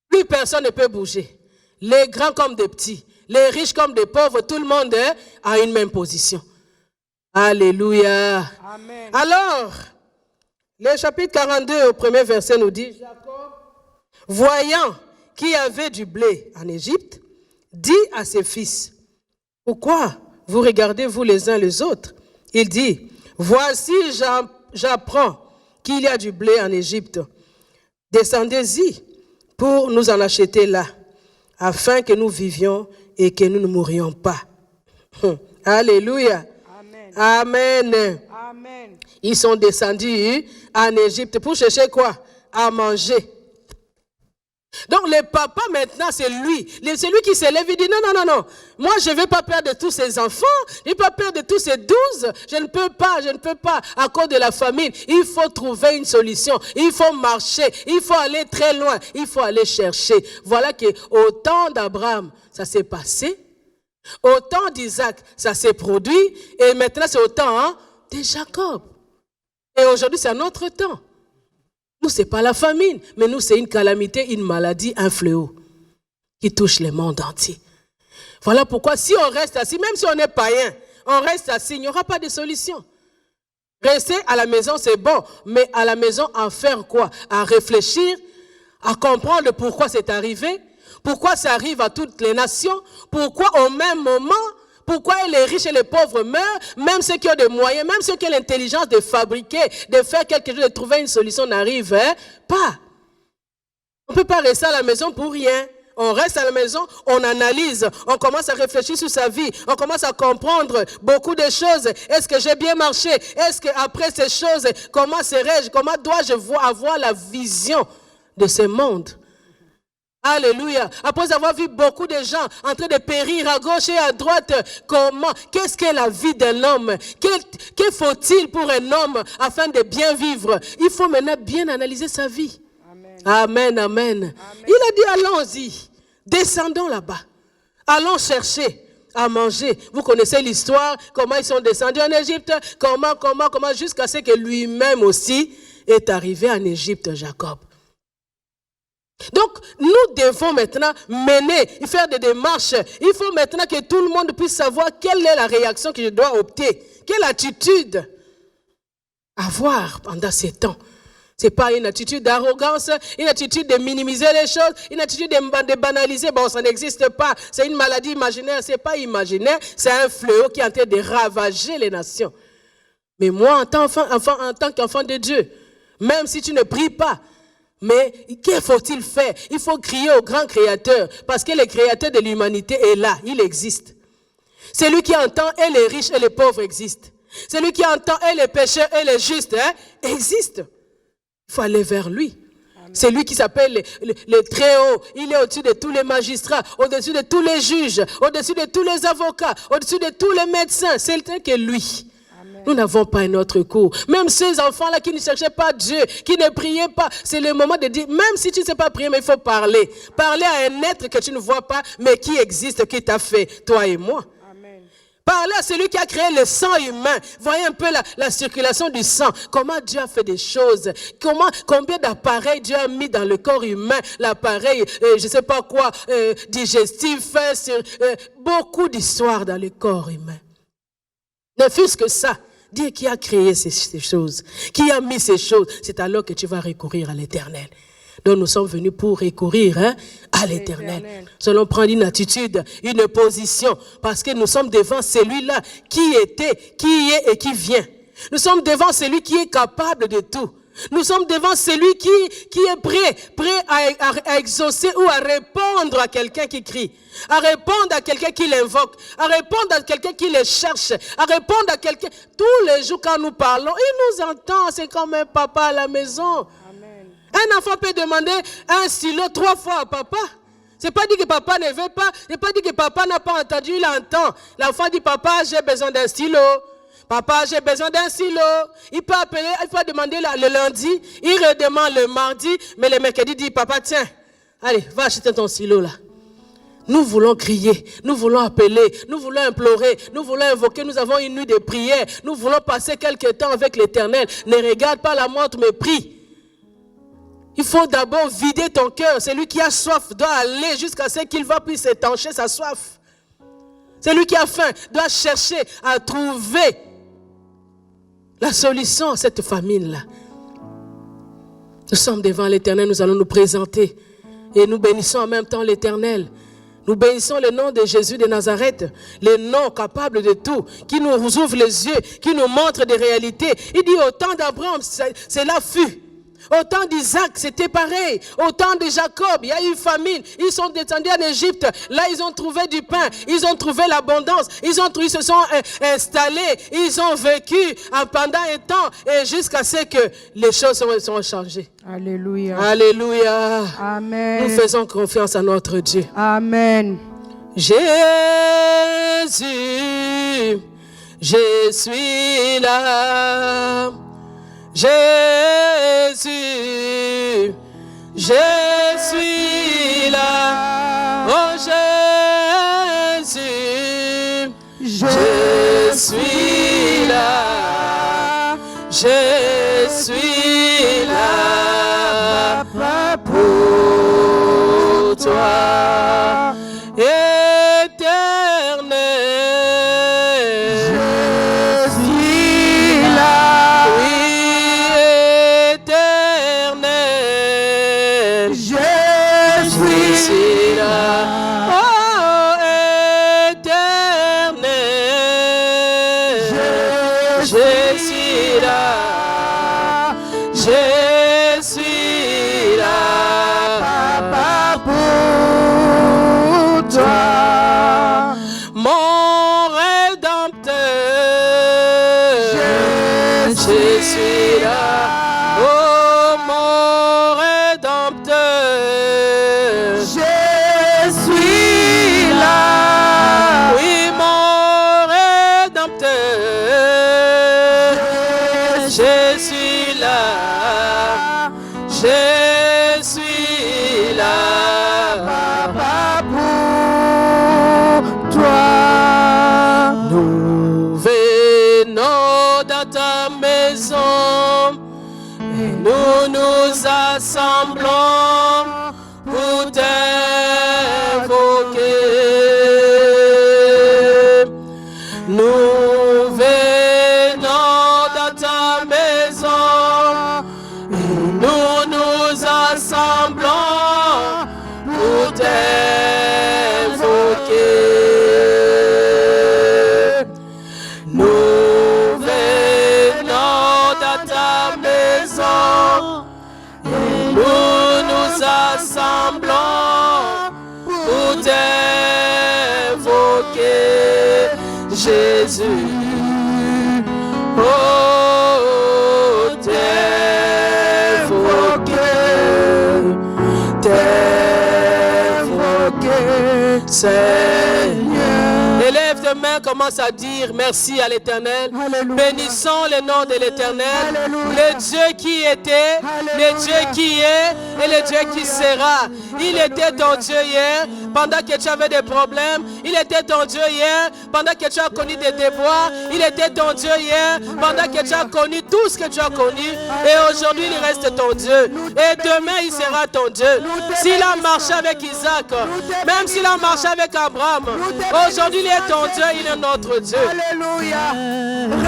Plus personne ne peut bouger. Les grands comme des petits, les riches comme des pauvres, tout le monde a une même position. Alléluia. Amen. Alors, le chapitre 42 au premier verset nous dit, Jacob, voyant qu'il y avait du blé en Égypte, dit à ses fils, pourquoi vous regardez vous les uns les autres? Il dit, voici j'apprends qu'il y a du blé en Égypte. Descendez-y pour nous en acheter là, afin que nous vivions et que nous ne mourions pas. Alléluia. Amen. Amen. Amen. Ils sont descendus en Égypte pour chercher quoi? À manger. Donc le papa maintenant, c'est lui qui se lève et dit non. Moi je ne vais pas perdre tous ces enfants, je ne vais pas perdre tous ces 12. Je ne peux pas à cause de la famine. Il faut trouver une solution. Il faut marcher. Il faut aller très loin. Il faut aller chercher. Voilà qu'au temps d'Abraham, ça s'est passé. Au temps d'Isaac, ça s'est produit. Et maintenant c'est au temps de Jacob. Et aujourd'hui c'est un autre temps. Nous, ce n'est pas la famine, mais nous, c'est une calamité, une maladie, un fléau qui touche le monde entier. Voilà pourquoi si on reste assis, même si on est païen, on reste assis, il n'y aura pas de solution. Rester à la maison, c'est bon, mais à la maison, à faire quoi? À réfléchir, à comprendre pourquoi c'est arrivé, pourquoi ça arrive à toutes les nations, pourquoi au même moment, pourquoi les riches et les pauvres meurent, même ceux qui ont des moyens, même ceux qui ont l'intelligence de fabriquer, de faire quelque chose, de trouver une solution n'arrivent pas. On ne peut pas rester à la maison pour rien. On reste à la maison, on analyse, on commence à réfléchir sur sa vie, on commence à comprendre beaucoup de choses. Est-ce que j'ai bien marché? Est-ce qu'après ces choses, comment serai-je? Comment dois-je avoir la vision de ce monde? Alléluia. Après avoir vu beaucoup de gens en train de périr à gauche et à droite, qu'est-ce qu'est la vie d'un homme? Que faut-il pour un homme afin de bien vivre? Il faut maintenant bien analyser sa vie. Amen, amen. Il a dit, allons-y, descendons là-bas. Allons chercher à manger. Vous connaissez l'histoire, comment ils sont descendus en Égypte, comment, jusqu'à ce que lui-même aussi est arrivé en Égypte, Jacob. Donc, nous devons maintenant mener, faire des démarches. Il faut maintenant que tout le monde puisse savoir quelle est la réaction que je dois opter. Quelle attitude avoir pendant ces temps. Ce n'est pas une attitude d'arrogance, une attitude de minimiser les choses, une attitude de banaliser. Bon, ça n'existe pas. C'est une maladie imaginaire. Ce n'est pas imaginaire. C'est un fléau qui est en train de ravager les nations. Mais moi, en tant qu'enfant de Dieu, même si tu ne pries pas, mais que faut-il faire? Il faut crier au grand créateur, parce que le créateur de l'humanité est là, il existe. Celui qui entend et les riches et les pauvres existent. Celui qui entend et les pécheurs et les justes existe. Il faut aller vers lui. C'est lui qui s'appelle le Très-Haut. Il est au-dessus de tous les magistrats, au-dessus de tous les juges, au-dessus de tous les avocats, au-dessus de tous les médecins. C'est que lui. Nous n'avons pas un autre cours. Même ces enfants-là qui ne cherchaient pas Dieu, qui ne priaient pas, c'est le moment de dire, même si tu ne sais pas prier, mais il faut parler. Parler à un être que tu ne vois pas, mais qui existe, qui t'a fait, toi et moi. Amen. Parler à celui qui a créé le sang humain. Voyez un peu la circulation du sang. Comment Dieu a fait des choses. Combien d'appareils Dieu a mis dans le corps humain. L'appareil, je ne sais pas quoi, digestif, beaucoup d'histoires dans le corps humain. Ne fût-ce que ça. Dieu qui a créé ces choses, qui a mis ces choses, c'est alors que tu vas recourir à l'Éternel. Donc nous sommes venus pour recourir à l'Éternel. Nous allons prendre une attitude, une position, parce que nous sommes devant celui-là qui était, qui est et qui vient. Nous sommes devant celui qui est capable de tout. Nous sommes devant celui qui est prêt à exaucer ou à répondre à quelqu'un qui crie, à répondre à quelqu'un qui l'invoque, à répondre à quelqu'un qui le cherche, à répondre à quelqu'un. Tous les jours quand nous parlons, il nous entend, c'est comme un papa à la maison. Amen. Un enfant peut demander un stylo 3 fois à papa. C'est pas dit que papa ne veut pas, c'est pas dit que papa n'a pas entendu, il entend. L'enfant dit, papa, j'ai besoin d'un stylo. Papa, j'ai besoin d'un stylo. Il peut appeler, il peut demander le lundi, il redemande le mardi, mais le mercredi dit, papa, tiens, allez, va acheter ton stylo là. Nous voulons crier, nous voulons appeler, nous voulons implorer, nous voulons invoquer, nous avons une nuit de prière, nous voulons passer quelques temps avec l'Éternel. Ne regarde pas la montre, mais prie. Il faut d'abord vider ton cœur. Celui qui a soif doit aller jusqu'à ce qu'il va puisse étancher sa soif. Celui qui a faim doit chercher à trouver la solution à cette famine-là. Nous sommes devant l'Éternel, nous allons nous présenter et nous bénissons en même temps l'Éternel. Nous bénissons le nom de Jésus de Nazareth, le nom capable de tout, qui nous ouvre les yeux, qui nous montre des réalités. Il dit au temps d'Abraham, cela fut. Au temps d'Isaac, c'était pareil. Au temps de Jacob, il y a eu une famine. Ils sont descendus en Égypte. Là, ils ont trouvé du pain. Ils ont trouvé l'abondance. Ils se sont installés. Ils ont vécu pendant un temps et jusqu'à ce que les choses sont changées. Alléluia. Alléluia. Amen. Nous faisons confiance à notre Dieu. Amen. Jésus, je suis là. Jésus, je suis là. Oh Jésus, je suis là. Je suis là pour toi. Assemblons pour t'invoquer. Nous venons dans ta maison et nous assemblons pour t'invoquer. Nous venons dans ta maison. Nous assemblons pour t'invoquer, Jésus. Oh, t'invoquer, Seigneur. Élève tes mains comme commence à dire merci à l'Éternel. Alléluia. Bénissons le nom de l'Éternel. Alléluia. Le Dieu qui était, le Dieu qui est et le Dieu qui sera. Il était ton Dieu hier pendant que tu avais des problèmes. Il était ton Dieu hier pendant que tu as connu des déboires. Il était ton Dieu hier pendant que tu as connu tout ce que tu as connu. Et aujourd'hui, il reste ton Dieu. Et demain, il sera ton Dieu. S'il a marché avec Isaac, même s'il a marché avec Abraham, aujourd'hui, il est ton Dieu, il est notre Dieu. Alléluia.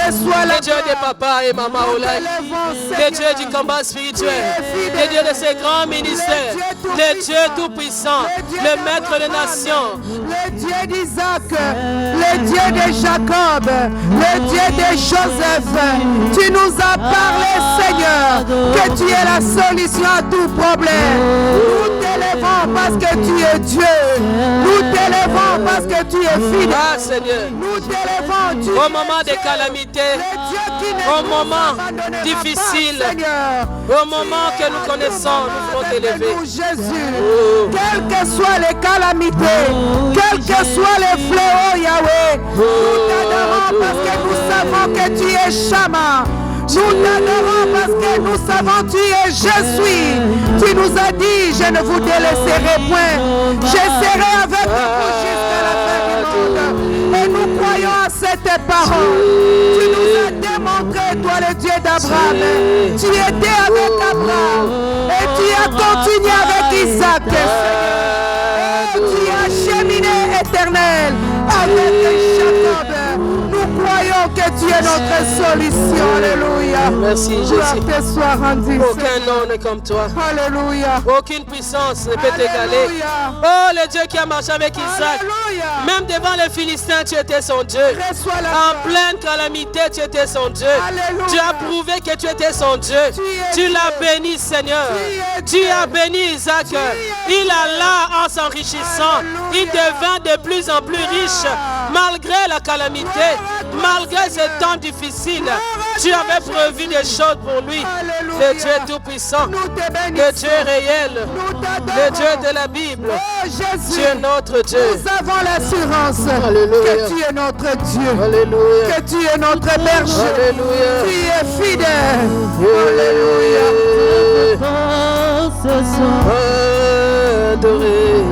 Reçois la Le Dieu des papas et maman Olay. Le Dieu du combat spirituel. Le Dieu de ces grands ministères. Le Dieu tout-puissant. Le maître des nations. Le Dieu d'Isaac, le Dieu de Jacob, le Dieu de Joseph. Tu nous as parlé, Seigneur, que tu es la solution à tout problème. Nous t'élèvons parce que tu es Dieu. Nous t'élèvons parce que tu es fidèle. Ah, Seigneur. Nous t'élèvons, tu Au moment des calamités, au moment difficile, au moment que nous connaissons, nous voulons t'élever. Jésus, Oh. quelles que soient les calamités, quels que soient les fléaux, Yahweh, nous t'adorons parce que nous savons que tu es Shama. Nous t'adorons parce que nous savons tu es je suis. Tu nous as dit, je ne vous délaisserai point. Je serai avec vous jusqu'à la fin du monde. Et nous croyons à cette parole. Tu nous as démontré, toi le Dieu d'Abraham. Tu étais avec Abraham. Et tu as continué avec Isaac. Et tu as cheminé éternel avec Jacob. Nous croyons que tu es notre solution. Alléluia. Merci, Jésus. Gloire te soit rendue. Aucun nom n'est comme toi. Alléluia. Aucune puissance ne peut t'égaler. Alléluia. Oh, le Dieu qui a marché avec Isaac. Alléluia. Même devant les Philistins, tu étais son Dieu. Reçois la En gloire. pleine calamité, tu étais son Dieu. Alléluia. Tu as prouvé que tu étais son Dieu. Tu es Tu l'as Dieu. béni, Seigneur. Tu es Tu as béni Isaac. Il alla en s'enrichissant. Il devint de plus en plus riche. Malgré la calamité, malgré ce temps difficile, tu avais prévu des choses pour lui. Alléluia. Le Dieu tout-puissant, Nous te le bénissons. Dieu réel, Nous t'adorons. le Dieu de la Bible. Oh Jésus. Tu es notre Dieu. Nous avons l'assurance Alléluia. que tu es notre Dieu. Alléluia. Que tu es notre berger. Alléluia. Tu es fidèle. Alléluia. Adoré.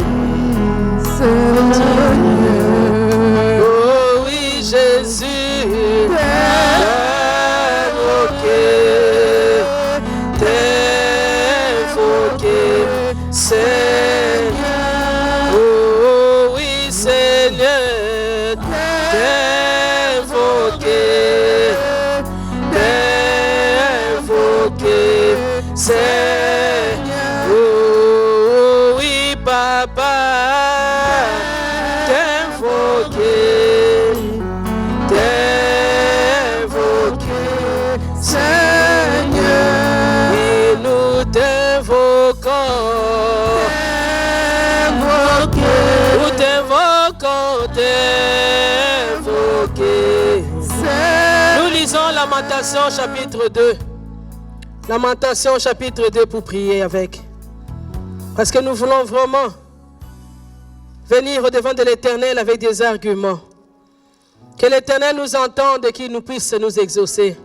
Seigneur. Oh oui, Jésus. T'invoquer, Seigneur. Oh oui, Seigneur. T'invoquer, Seigneur. Oh oui, Papa. Seigneur, et nous t'invoquons, nous t'invoquons, Nous lisons Lamentation chapitre 2. Lamentation chapitre 2 pour prier avec. Parce que nous voulons vraiment venir au devant de l'Éternel avec des arguments. Que l'Éternel nous entende et qu'il nous puisse nous exaucer.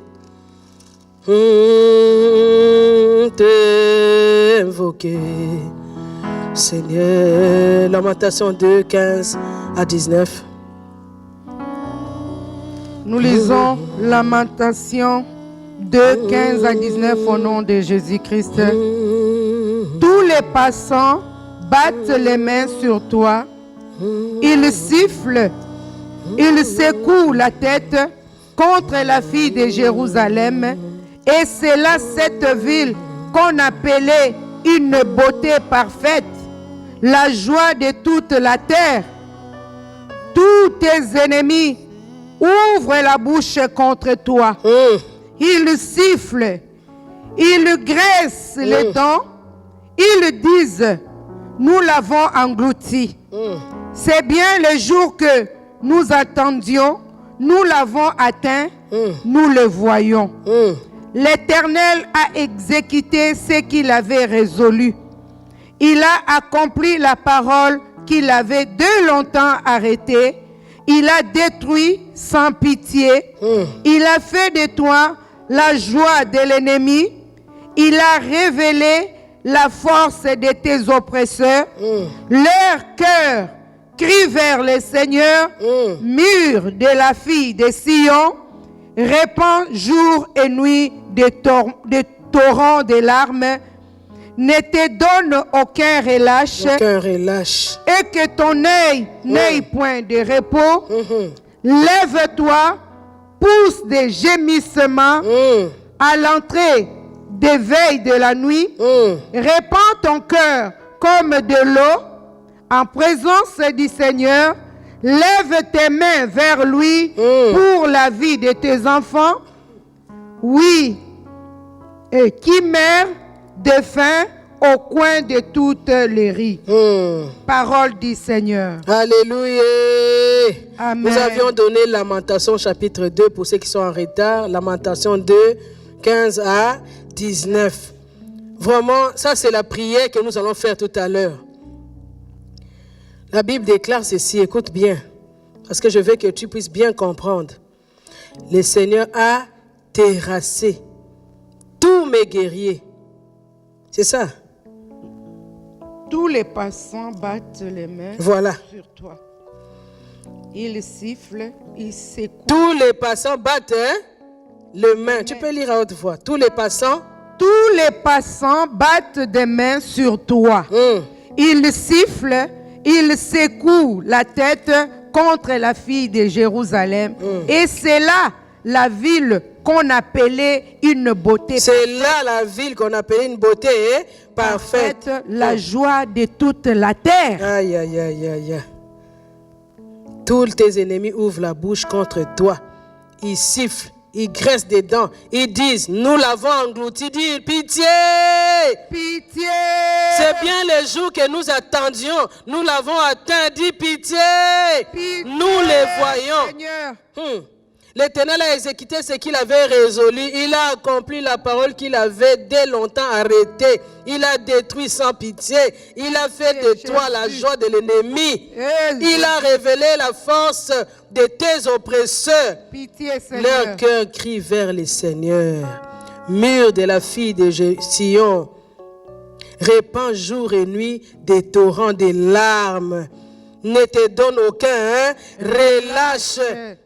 T'invoquer, Seigneur. Lamentation 2, 15 à 19. Nous lisons Lamentation 2, 15 à 19 au nom de Jésus-Christ. Tous les passants battent les mains sur toi. Ils sifflent. Ils secouent la tête contre la fille de Jérusalem. Et c'est là cette ville qu'on appelait une beauté parfaite, la joie de toute la terre. Tous tes ennemis ouvrent la bouche contre toi. Ils sifflent, ils graissent les dents, ils disent, nous l'avons englouti. C'est bien le jour que nous attendions, nous l'avons atteint, nous le voyons. L'Éternel a exécuté ce qu'il avait résolu. Il a accompli la parole qu'il avait de longtemps arrêtée. il a détruit sans pitié. Il a fait de toi la joie de l'ennemi. Il a révélé la force de tes oppresseurs. Leur cœur crie vers le Seigneur. Mur de la fille de Sion, répand jour et nuit des torrents de larmes. Ne te donne aucun relâche. Et que ton œil n'ait point de repos. Lève-toi, pousse des gémissements à l'entrée des veilles de la nuit. Répands ton cœur comme de l'eau en présence du Seigneur. Lève tes mains vers lui pour la vie de tes enfants. Oui, et qui meurt de faim au coin de toutes les riz. Parole du Seigneur. Alléluia. Amen. Nous avions donné Lamentation chapitre 2 pour ceux qui sont en retard. Lamentation 2, 15 à 19. Vraiment, ça c'est la prière que nous allons faire tout à l'heure. La Bible déclare ceci, écoute bien, parce que je veux que tu puisses bien comprendre. Le Seigneur a terrassé tous mes guerriers. C'est ça. Tous les passants battent les mains sur toi. Ils sifflent, ils secouent. Tous les passants battent les mains. Tu peux lire à haute voix. Tous les passants battent des mains sur toi. Ils sifflent, ils secouent la tête contre la fille de Jérusalem. Et c'est là la ville qu'on appelait une beauté. C'est là la ville qu'on appelait une beauté parfaite. La joie de toute la terre. Aïe, aïe, aïe, aïe. Tous tes ennemis ouvrent la bouche contre toi. Ils sifflent, ils graissent des dents. Ils disent, nous l'avons englouti. Dis, pitié! Pitié! C'est bien les jours que nous attendions. Nous l'avons atteint. Dis, pitié! Pitié! Nous les voyons. Seigneur. L'Éternel a exécuté ce qu'il avait résolu. Il a accompli la parole qu'il avait dès longtemps arrêtée. Il a détruit sans pitié. Il a fait de toi la joie de l'ennemi. Il a révélé la force de tes oppresseurs. Pitié, Seigneur. Leur cœur crie vers le Seigneur. Mur de la fille de Sion, répand jour et nuit des torrents de larmes. Ne te donne aucun relâche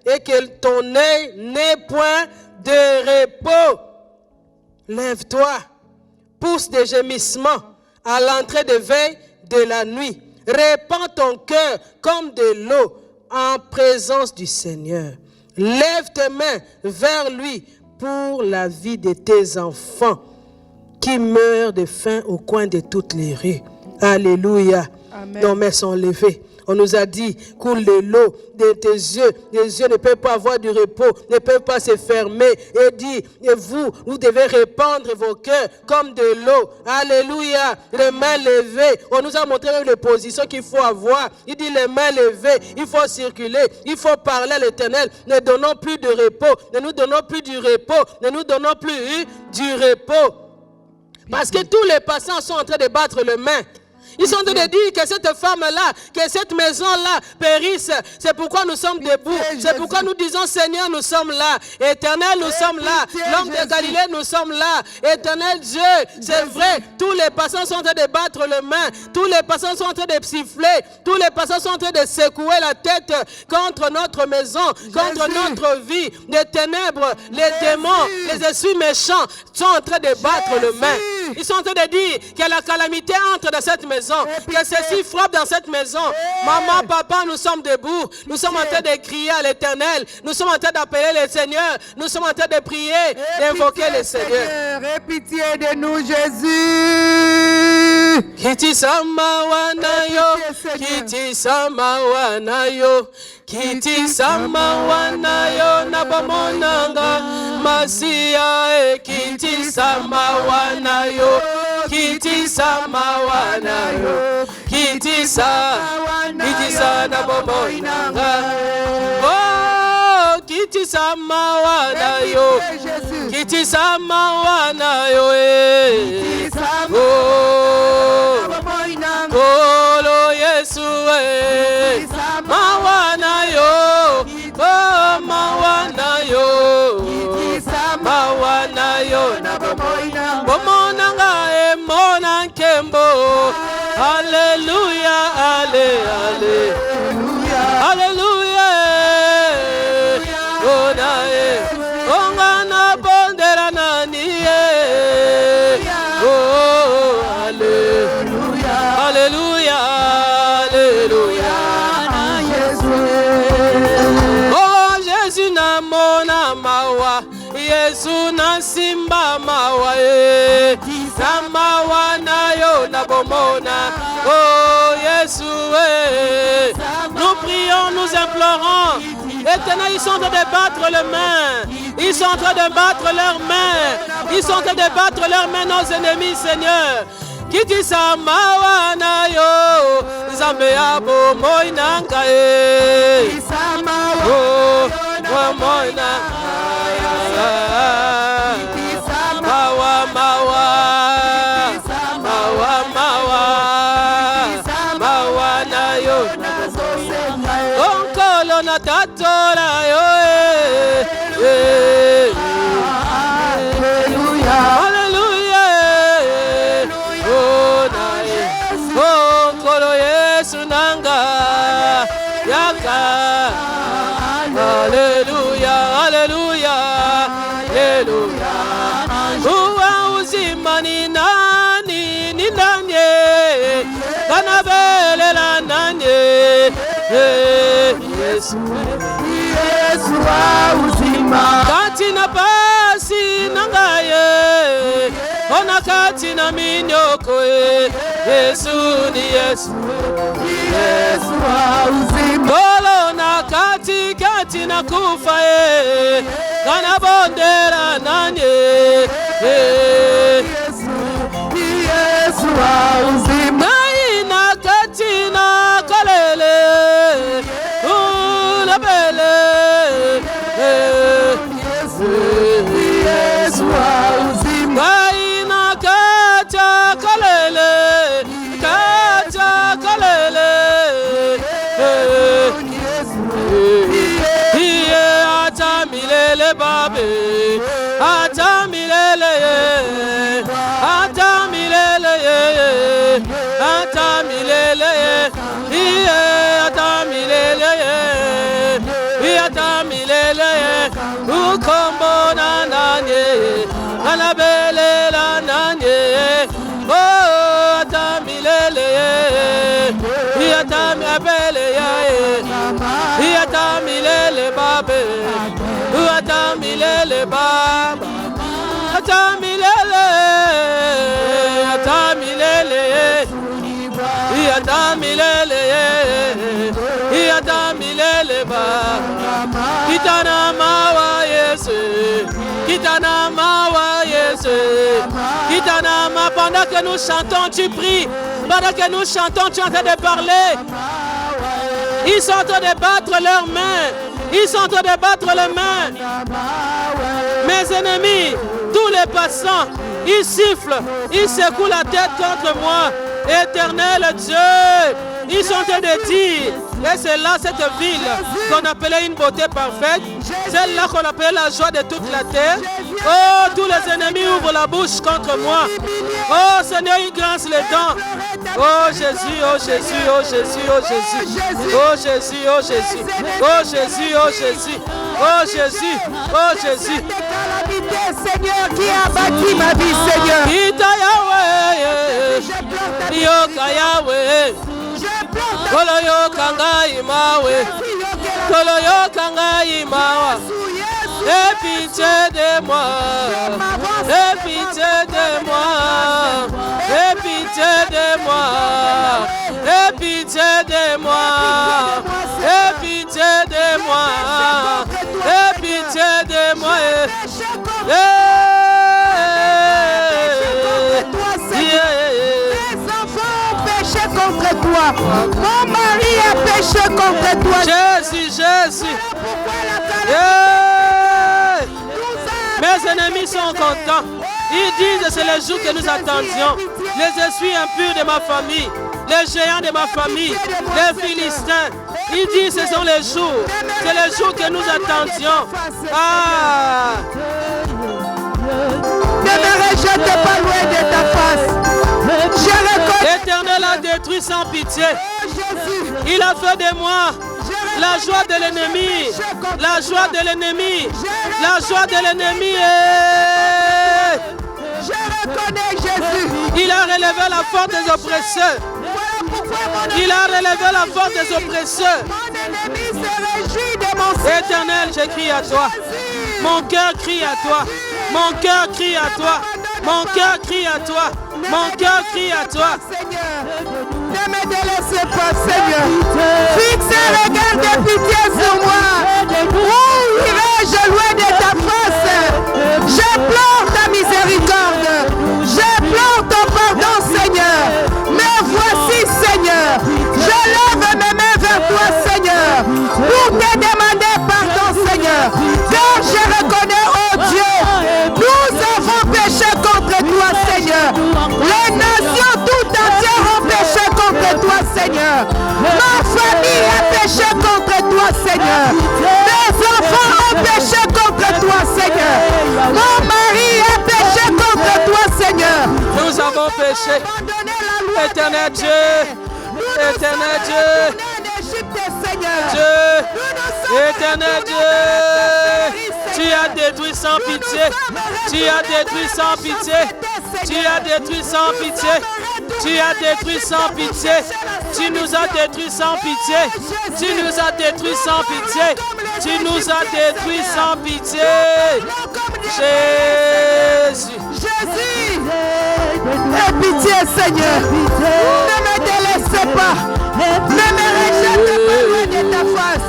et que ton œil n'ait point de repos. Lève-toi, pousse des gémissements à l'entrée des veilles de la nuit. Répands ton cœur comme de l'eau en présence du Seigneur. Lève tes mains vers lui pour la vie de tes enfants qui meurent de faim au coin de toutes les rues. Alléluia. Amen. Nos mains sont levées. On nous a dit, coule de l'eau de tes yeux. Les yeux ne peuvent pas avoir du repos, ne peuvent pas se fermer. Et dit, et vous devez répandre vos cœurs comme de l'eau. Alléluia. Les mains levées. On nous a montré les positions qu'il faut avoir. Il dit, les mains levées, il faut circuler, il faut parler à l'Éternel. Ne donnons plus de repos, ne nous donnons plus du repos, ne nous donnons plus du repos. Parce que tous les passants sont en train de battre les mains. Ils sont en train de dire que cette femme-là, que cette maison-là périsse. C'est pourquoi nous sommes debout. C'est pourquoi nous disons, Seigneur, nous sommes là. Éternel, nous sommes là. L'homme de Galilée, nous sommes là. Éternel Dieu, c'est vrai. Tous les passants sont en train de battre les mains. Tous les passants sont en train de siffler. Tous les passants sont en train de secouer la tête contre notre maison, contre notre vie. Les ténèbres, les démons, les esprits méchants sont en train de battre les mains. Ils sont en train de dire que la calamité entre dans cette maison. Que ceci frappe dans cette maison. Maman, papa, nous sommes debout. Nous sommes en train de crier à l'Éternel. Nous sommes en train d'appeler le Seigneur. Nous sommes en train de prier, d'invoquer le Seigneur. Aie pitié de nous, Jésus. Kiti sama wanayo, kiti sama wanayo, kiti sama wanayo na bamonanga masia kiti sama wanayo, kiti sama wanayo, kiti sa na bamonanga. Oh, kiti sama wanayo, kiti sama wanayo. Oh, Kolo Yesu mawana yo. Alléluia, Alléluia, Alléluia. Onae, ongana bondera nani. Oh, Alléluia, Alléluia, Alléluia. Oh, Jésus na mona mawa, Yesu na simba mawa, na mawa na yo na bomona. Oh, Yesu, nous prions, nous implorons. Éternel, ils sont en train de battre les mains. Ils sont en train de battre leurs mains. Ils sont en train de battre leurs mains, nos ennemis, Seigneur. Kiti samawa na yo, zambe abo moina nkae. Oh, moina. Mawa, mawa, mawa, mawa, mawa na yo. Onkolo na tatora yo. Alléluia. Oh, nae. Onkolo Yesu nanga yaka. Alléluia, Alléluia, Alléluia. Uwa uzima ni nani, ni nani, kanabele la nani. Yesu, Yesu wa uzima. Kati na basi nangaye, ona kati na minyoko. Yesu ni Yesu, Yesu wa uzima. Kolo na kati kati na kufa kana bondera nani. Yesu, Yesu wa uzima. Na kati na kalele unabele. Yesu, Yesu wa uzima. Na kata kalele kata kalele. Iye ata milele babe, ata milele ye, ata milele ye, ata milele ye, iye ata milele ye, iye ata milele ye, ukombo na nanye, anabele la nanye, oh ata milele ye, iye ata milele ye. Yatamilele babe, yatamilele baba, yatamilele, yatamilele, yatamilele, yatamilele baba. Kitana mawa Yesu, kitana mawa Yesu, kitana ma. Pendant que nous chantons, tu pries. Pendant que nous chantons, tu es en train de parler. Ils sont en train de battre leurs mains. Ils sont en train de battre les mains. Mes ennemis, tous les passants, ils sifflent, ils secouent la tête contre moi. Éternel Dieu, ils sont en train de dire, et c'est là cette ville qu'on appelait une beauté parfaite, celle-là qu'on appelait la joie de toute la terre. Oh, tous les ennemis ouvrent la bouche contre moi. Oh Seigneur, ils grincent les dents. Oh Jésus, oh Jésus, oh Jésus, oh Jésus, oh Jésus, oh Jésus, oh Jésus, oh Jésus, oh Jésus, oh Jésus. Seigneur, qui a bâti ma vie, Seigneur. Ita Yahweh, Yoka Yahweh, Kolo Yoka Ngai Mawe, Kolo Yoka Ngai Mawa. Aie pitié de moi, aie pitié de moi, aie pitié de moi, aie pitié de moi, aie pitié de moi, aie pitié de moi. Mes enfants ont péché contre toi, mon mari a péché contre toi. Jésus, Jésus. Mes ennemis sont contents. Ils disent que c'est le jour que nous attendions. Les esprits impurs de ma famille, les géants de ma famille, les Philistins. Ils disent que ce sont les jours. C'est le jour que nous attendions. Ah! Ne me rejette pas loin de ta face. Je reconnais. L'Éternel a sans pitié. Oh Jésus, Il a fait de moi la joie de l'ennemi. La joie de l'ennemi. La joie de l'ennemi. je reconnais Jésus. Il a relevé la force des oppresseurs. Voilà pourquoi mon Il a relevé la force des oppresseurs. ennemi se réjouit de mon Seigneur. Éternel, je crie à toi. Mon cœur crie à toi. Mon cœur crie à toi. Mon cœur crie à toi. Mon cœur crie à toi. Seigneur, ne me délaisse pas, Seigneur. Fixe un regard de pitié sur moi. Où irai-je loin de ta face? J'implore ta miséricorde. J'implore ton pardon, Seigneur. Mais voici, Seigneur, je lève mes mains vers toi, Seigneur, pour te demander pardon, Seigneur. Car je reconnais, oh Dieu, nous avons péché contre toi, Seigneur. Les nations tout entières ont péché contre toi, Seigneur. Ma famille a péché contre toi, Seigneur. Mes enfants ont péché contre toi, Seigneur. Mon mari a péché contre toi, Seigneur. Nous avons péché. Éternel Dieu. Éternel Dieu. Dieu. Éternel Dieu. Tu as détruit sans pitié. Tu as détruit sans pitié. Tu as détruit sans pitié. Tu as détruit sans pitié. Tu nous as détruit sans pitié. Tu nous as détruit sans pitié. Tu nous as détruit sans pitié. Jésus. Jésus. Aie pitié, Seigneur. Ne me délaisse pas. Ne me rejette pas loin de ta face.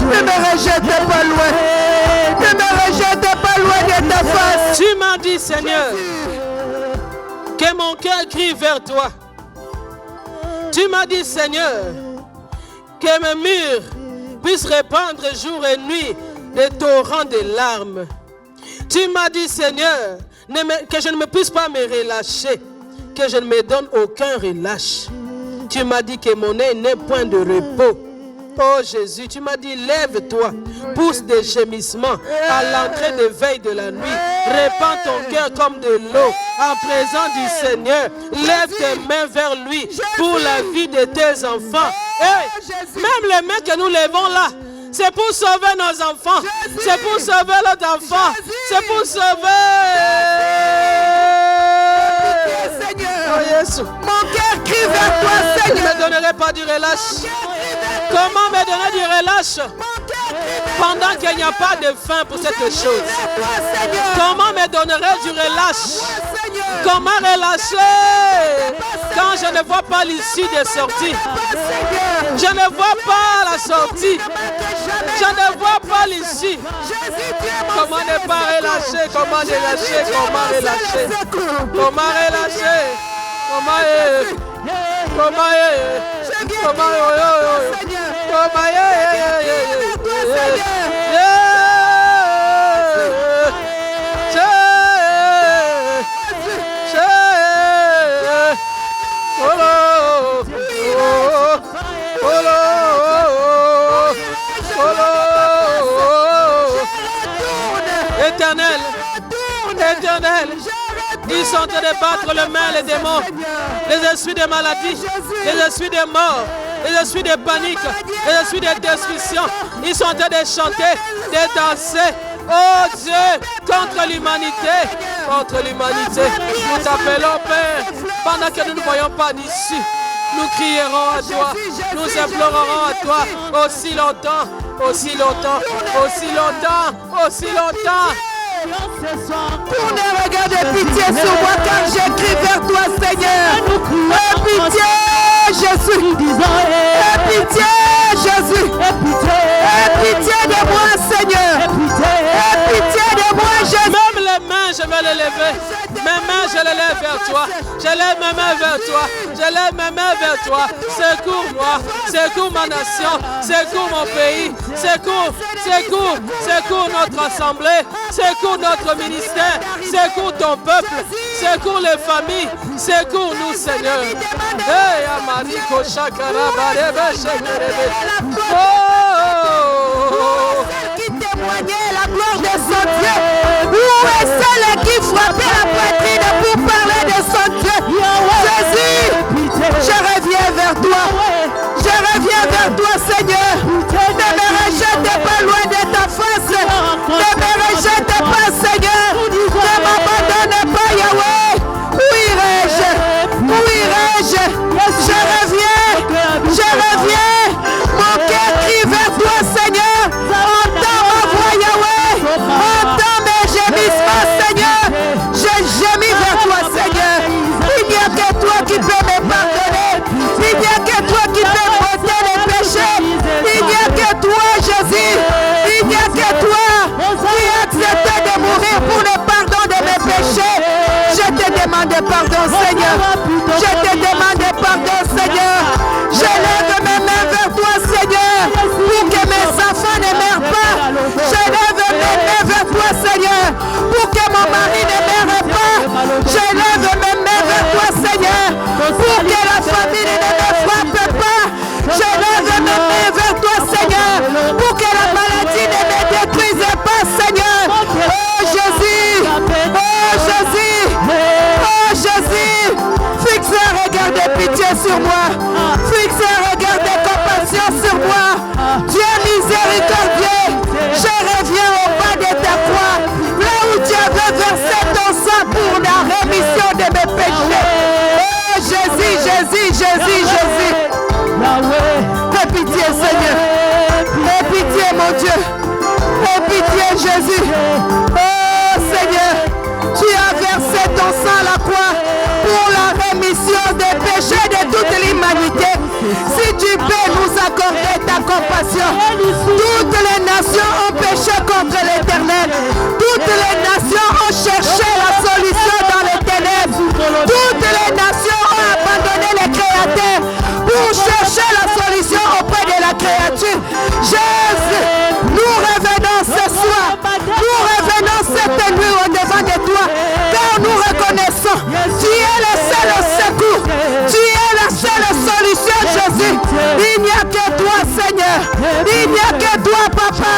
Ne me rejette pas loin. Ne me rejette pas loin de ta face. Tu m'as dit, Seigneur, que mon cœur crie vers toi. Tu m'as dit, Seigneur, que mes murs puissent répandre jour et nuit des torrents de larmes. Tu m'as dit, Seigneur, que je ne me puisse pas me relâcher, que je ne me donne aucun relâche. Tu m'as dit que mon nez n'est point de repos. Oh Jésus, tu m'as dit, lève-toi, pousse des gémissements à l'entrée des veilles de la nuit. Répands ton cœur comme de l'eau en présence du Seigneur. Lève tes mains vers lui pour la vie de tes enfants. Hey, même les mains que nous levons là, c'est pour sauver nos enfants. C'est pour sauver notre enfant. C'est pour sauver. Seigneur, oh Jésus. Mon cœur crie vers toi, Seigneur. Je ne donnerai pas du relâche. Comment me donner du relâche pendant qu'il n'y a pas de fin pour cette chose? Comment me donnerai du relâche? Comment relâcher quand je ne vois pas l'issue des sorties? Je ne vois pas la sortie. Je ne vois pas l'issue. Comment ne pas relâcher? Comment relâcher? Comment relâcher? Comment relâcher? Comment Éternel, éternel, ils sont en train de battre le mal, les démons, les esprits de maladie, les esprits de mort, les esprits de panique, les esprits de destruction. Ils sont en train de chanter, de danser. Oh Dieu, contre l'humanité, contre l'humanité. Nous t'appelons Père, pendant que nous ne voyons pas d'issue. Nous crierons à toi, nous implorerons à toi aussi longtemps, aussi longtemps, aussi longtemps, aussi longtemps. Tourne un regard de pitié sur moi car j'écris vers toi, Seigneur. Aie pitié, Jésus. Aie pitié, Jésus. Aie pitié. lever. Mes mains, je les lève vers toi. Je lève mes mains vers toi. Je lève mes mains vers toi. Secours-moi. Secours ma nation. Secours mon pays. Secours notre assemblée. Secours notre ministère. Secours ton peuple. Secours les familles. Secours-nous, Seigneur. Qui témoignait la gloire de son Dieu. Où est celle qui frappait la poitrine pour parler de son Dieu? Jésus, je reviens vers toi. Je reviens vers toi, Seigneur. Ne me rejette pas loin de ta face. Ne me rejette pas, Seigneur. Ne m'abandonne pas, Yahweh. Où irai-je? Où irai-je? Je reviens. Mon cœur crie vers toi, Seigneur. Entends ma voix, Yahweh. Entends mes gémissements, Seigneur. Je gémis vers toi, Seigneur. Il n'y a que toi qui peux me pardonner. Il n'y a que toi qui peux ôter les péchés. Il n'y a que toi, Jésus. Il n'y a que toi qui as accepté de mourir pour le pardon de mes péchés. Je te demande pardon, Seigneur. Je te demande pardon, Seigneur. Je lève mes mains vers toi, Seigneur, pour que mes enfants ne meurent pas. Je lève mes mains vers toi, Seigneur, pour que mon mari ne meure pas. Je lève mes mains vers toi, Seigneur, pour que la famille ne me frappe pas. Je lève mes mains vers toi, Seigneur, pour que la maladie ne me détruise pas, Seigneur. Oh Jésus, oh Jésus, oh Jésus, fixe un regard de pitié sur moi. Fixe un regard de compassion sur moi. Dieu miséricordieux, je reviens au bas de ta croix, là où tu avais versé ton sang pour la rémission de mes péchés. Oh Jésus, Jésus, Jésus, Jésus. Aie pitié, Seigneur. Aie pitié, mon Dieu. Aie pitié, Jésus. Oh Seigneur, tu as versé ton sang à la croix pour la rémission des péchés de toute l'humanité. Si tu peux nous accorder ta compassion. Toutes les nations ont péché contre l'Éternel. Toutes les nations ont cherché la solution dans les ténèbres. Toutes les nations ont abandonné les créateurs pour chercher la solution auprès de la créature. Jésus, nous revenons ce soir. Nous revenons cette nuit au-devant de toi. Car nous reconnaissons, tu es le seul secours. Tu es la seule solution, Jésus. Il n'y a que toi, Seigneur. Il n'y a que toi, Papa.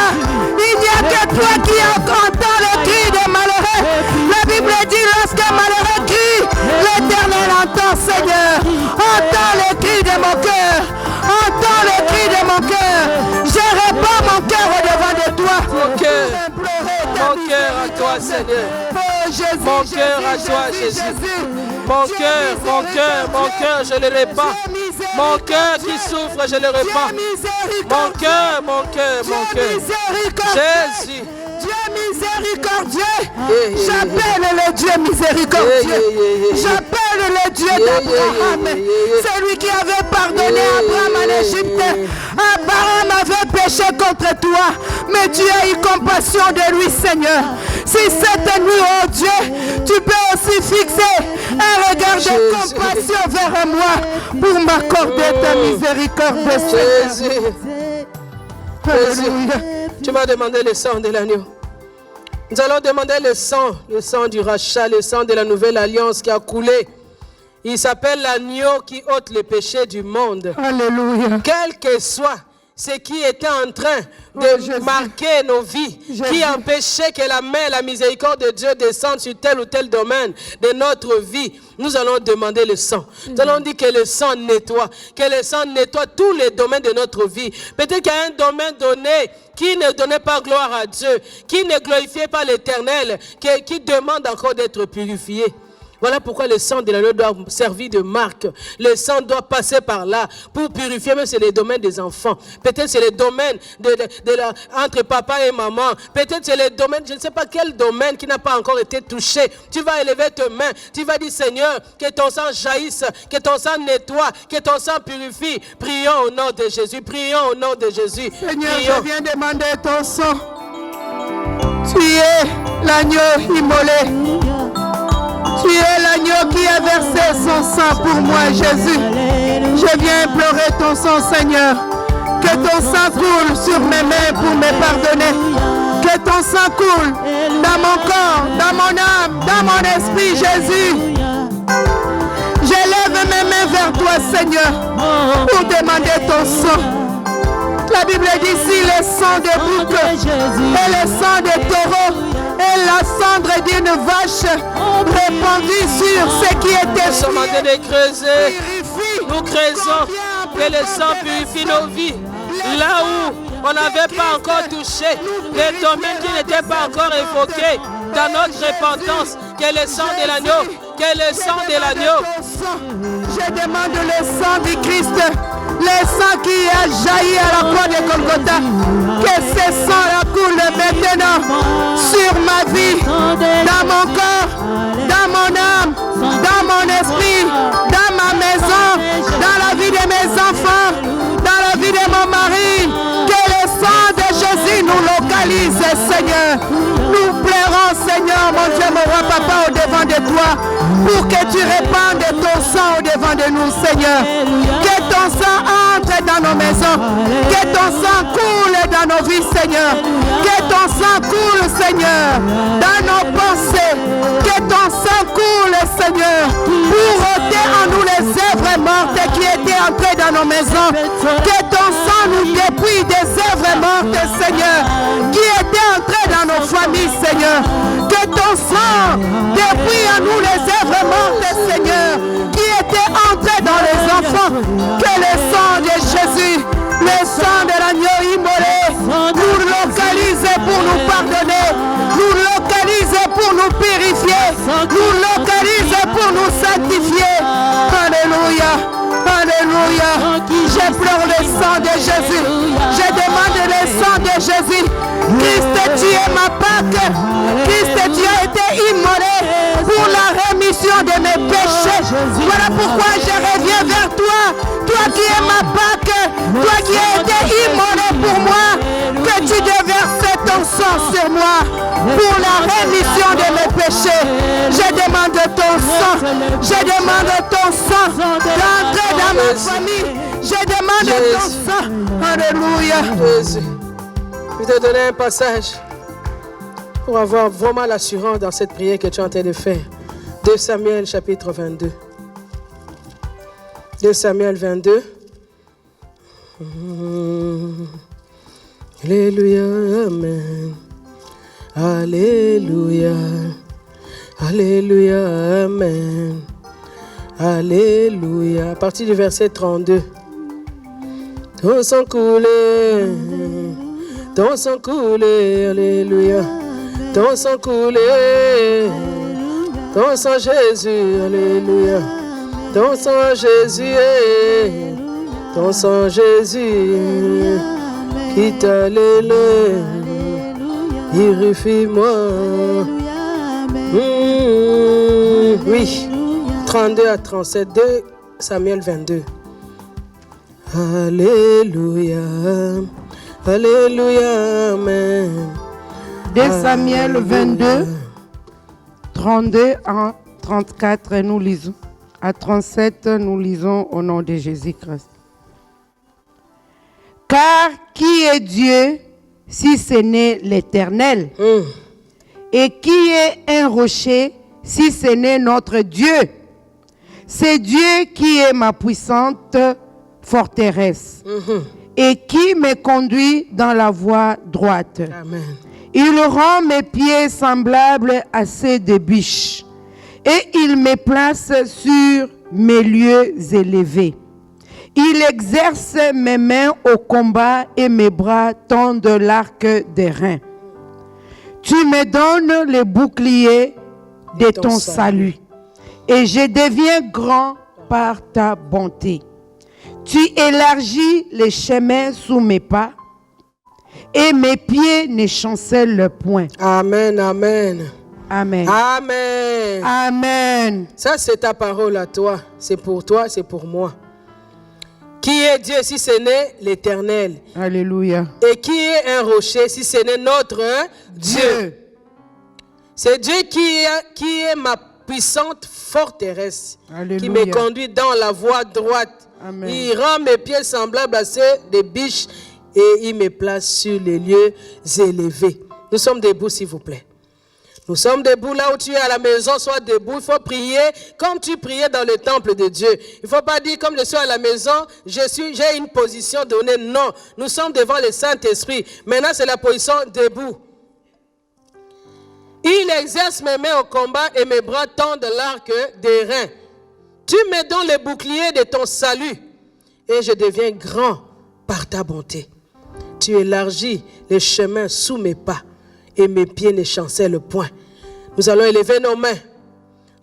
Il n'y a que toi qui entends le cri des malheureux. La Bible dit, lorsqu'un malheureux crie, l'Éternel entend, Seigneur. Entends le cri de mon cœur. Entends le cri de mon cœur. Je répands mon cœur au-devant de toi. Mon cœur à toi, Seigneur. Jésus, mon cœur à toi, Jésus. Mon cœur, je le répands. Mon cœur qui souffre, je le répands. Mon cœur. Jésus. Dieu miséricordieux. J'appelle le Dieu miséricordieux. J'appelle le Dieu d'Abraham. Celui qui avait pardonné Abraham en Égypte. Abraham avait péché contre toi, mais tu as eu compassion de lui, Seigneur. Si cette nuit, oh Dieu, tu peux aussi fixer un regard de compassion vers moi pour m'accorder ta miséricorde, Seigneur. Alléluia. Tu m'as demandé le sang de l'agneau. Nous allons demander le sang du rachat, le sang de la nouvelle alliance qui a coulé. Il s'appelle l'agneau qui ôte les péchés du monde. Alléluia. Quel que soit ce qui était en train de marquer nos vies, qui empêchait que la main, la miséricorde de Dieu descende sur tel ou tel domaine de notre vie, nous allons demander le sang. Nous allons dire que le sang nettoie, tous les domaines de notre vie. Peut-être qu'il y a un domaine donné qui ne donnait pas gloire à Dieu, qui ne glorifiait pas l'Éternel, qui demande encore d'être purifié. Voilà pourquoi le sang de l'agneau doit servir de marque. Le sang doit passer par là pour purifier, même c'est les domaines des enfants. Peut-être c'est les domaines entre papa et maman. Peut-être c'est les domaines, je ne sais pas quel domaine qui n'a pas encore été touché. Tu vas élever tes mains. Tu vas dire, Seigneur, que ton sang jaillisse, que ton sang nettoie, que ton sang purifie. Prions au nom de Jésus. Prions au nom de Jésus. Seigneur, je viens demander ton sang. Tu es l'agneau immolé. Tu es l'agneau qui a versé son sang pour moi, Jésus. Je viens implorer ton sang, Seigneur. Que ton sang coule sur mes mains pour me pardonner. Que ton sang coule dans mon corps, dans mon âme, dans mon esprit, Jésus. J'élève mes mains vers toi, Seigneur, pour demander ton sang. La Bible dit ici le sang de bouc et le sang de taureau et la cendre d'une vache répandue sur ce qui était Nous sommes en train de creuser. Nous creusons que le sang purifie nos vies. Là où on n'avait pas encore touché, les domaines qui n'étaient pas encore évoqués dans notre repentance, que le sang de l'agneau, que le sang de l'agneau. Je demande le sang du Christ, le sang qui a jailli à la croix de Golgotha, que ce sang coule maintenant sur ma vie, dans mon corps, dans mon âme, dans mon esprit, dans ma maison, dans la vie de mes enfants, dans la vie de mon mari. Que le sang de Jésus nous localise, Seigneur. Nous plairons, Seigneur, mon Dieu, mon roi, papa, au devant de toi, pour que tu répandes ton sang au devant de nous, Seigneur. Que ton sang entre dans nos maisons, que ton sang coule dans nos vies, Seigneur. Que ton sang coule, Seigneur, dans nos pensées. Que ton sang coule, Seigneur, pour ôter en nous les œuvres mortes qui étaient entrées dans nos maisons. Que ton sang nous dépouille des œuvres mortes, Seigneur, qui étaient entrées dans nos familles, Seigneur. Que ton sang dépouille en nous les œuvres mortes, Seigneur, qui étaient entrées dans les enfants. Que le sang de Jésus, le sang de l'agneau immolé, nous localise pour nous pardonner, nous localise pour nous purifier, nous localise pour nous sanctifier. Alléluia. Alléluia. J'implore le sang de Jésus. Je demande le sang de Jésus. Christ, tu es ma Pâque. Christ, tu as été immolé pour la rémission de mes péchés. Voilà pourquoi je reviens vers toi. Toi qui es ma Pâque, toi qui as été immolé pour moi, que tu déverses ton sang sur moi pour la rémission de mes péchés. Je demande ton sang. Je demande ton sang d'entrer dans ma famille. Je demande ton sang. Alléluia. Jésus, je vais te donner un passage pour avoir vraiment l'assurance dans cette prière que tu es en train de faire. 2 Samuel chapitre 22. 2 Samuel 22. Alléluia, Amen. Alléluia. Alléluia, Amen. Alléluia. À partir du verset 32. Ton sang coulé, ton sang coulé, Alléluia. Ton sang coulé, ton sang Jésus, Alléluia. Ton sang Jésus, ton sang Jésus, qui t'a l'élé, purifie-moi. Oui, 32 à 37, 2 Samuel 22. Alléluia, Alléluia, Amen. 2 Samuel 22, 32 à 34, nous lisons. À 37, nous lisons au nom de Jésus-Christ. Car qui est Dieu si ce n'est l'Éternel? Et qui est un rocher si ce n'est notre Dieu? C'est Dieu qui est ma puissante forteresse et qui me conduit dans la voie droite. Amen. Il rend mes pieds semblables à ceux de biches et il me place sur mes lieux élevés. Il exerce mes mains au combat et mes bras tendent l'arc des reins. Tu me donnes le bouclier de ton salut et je deviens grand par ta bonté. Tu élargis les chemins sous mes pas et mes pieds ne chancellent point. Amen, amen. Amen. Amen. Amen. Ça, c'est ta parole à toi. C'est pour toi, c'est pour moi. Qui est Dieu si ce n'est l'Éternel? Alléluia. Et qui est un rocher si ce n'est notre Dieu? C'est Dieu qui est ma puissante forteresse Alléluia. qui me conduit dans la voie droite. Amen. Il rend mes pieds semblables à ceux des biches et il me place sur les lieux élevés. Nous sommes debout, s'il vous plaît. Nous sommes debout là où tu es à la maison, sois debout. Il faut prier comme tu priais dans le temple de Dieu. Il ne faut pas dire comme je suis à la maison, j'ai une position donnée. Non, nous sommes devant le Saint-Esprit. Maintenant, c'est la position debout. Il exerce mes mains au combat et mes bras tendent l'arc des reins. Tu me donnes le bouclier de ton salut et je deviens grand par ta bonté. Tu élargis les chemins sous mes pas et mes pieds ne chancellent point. Nous allons élever nos mains.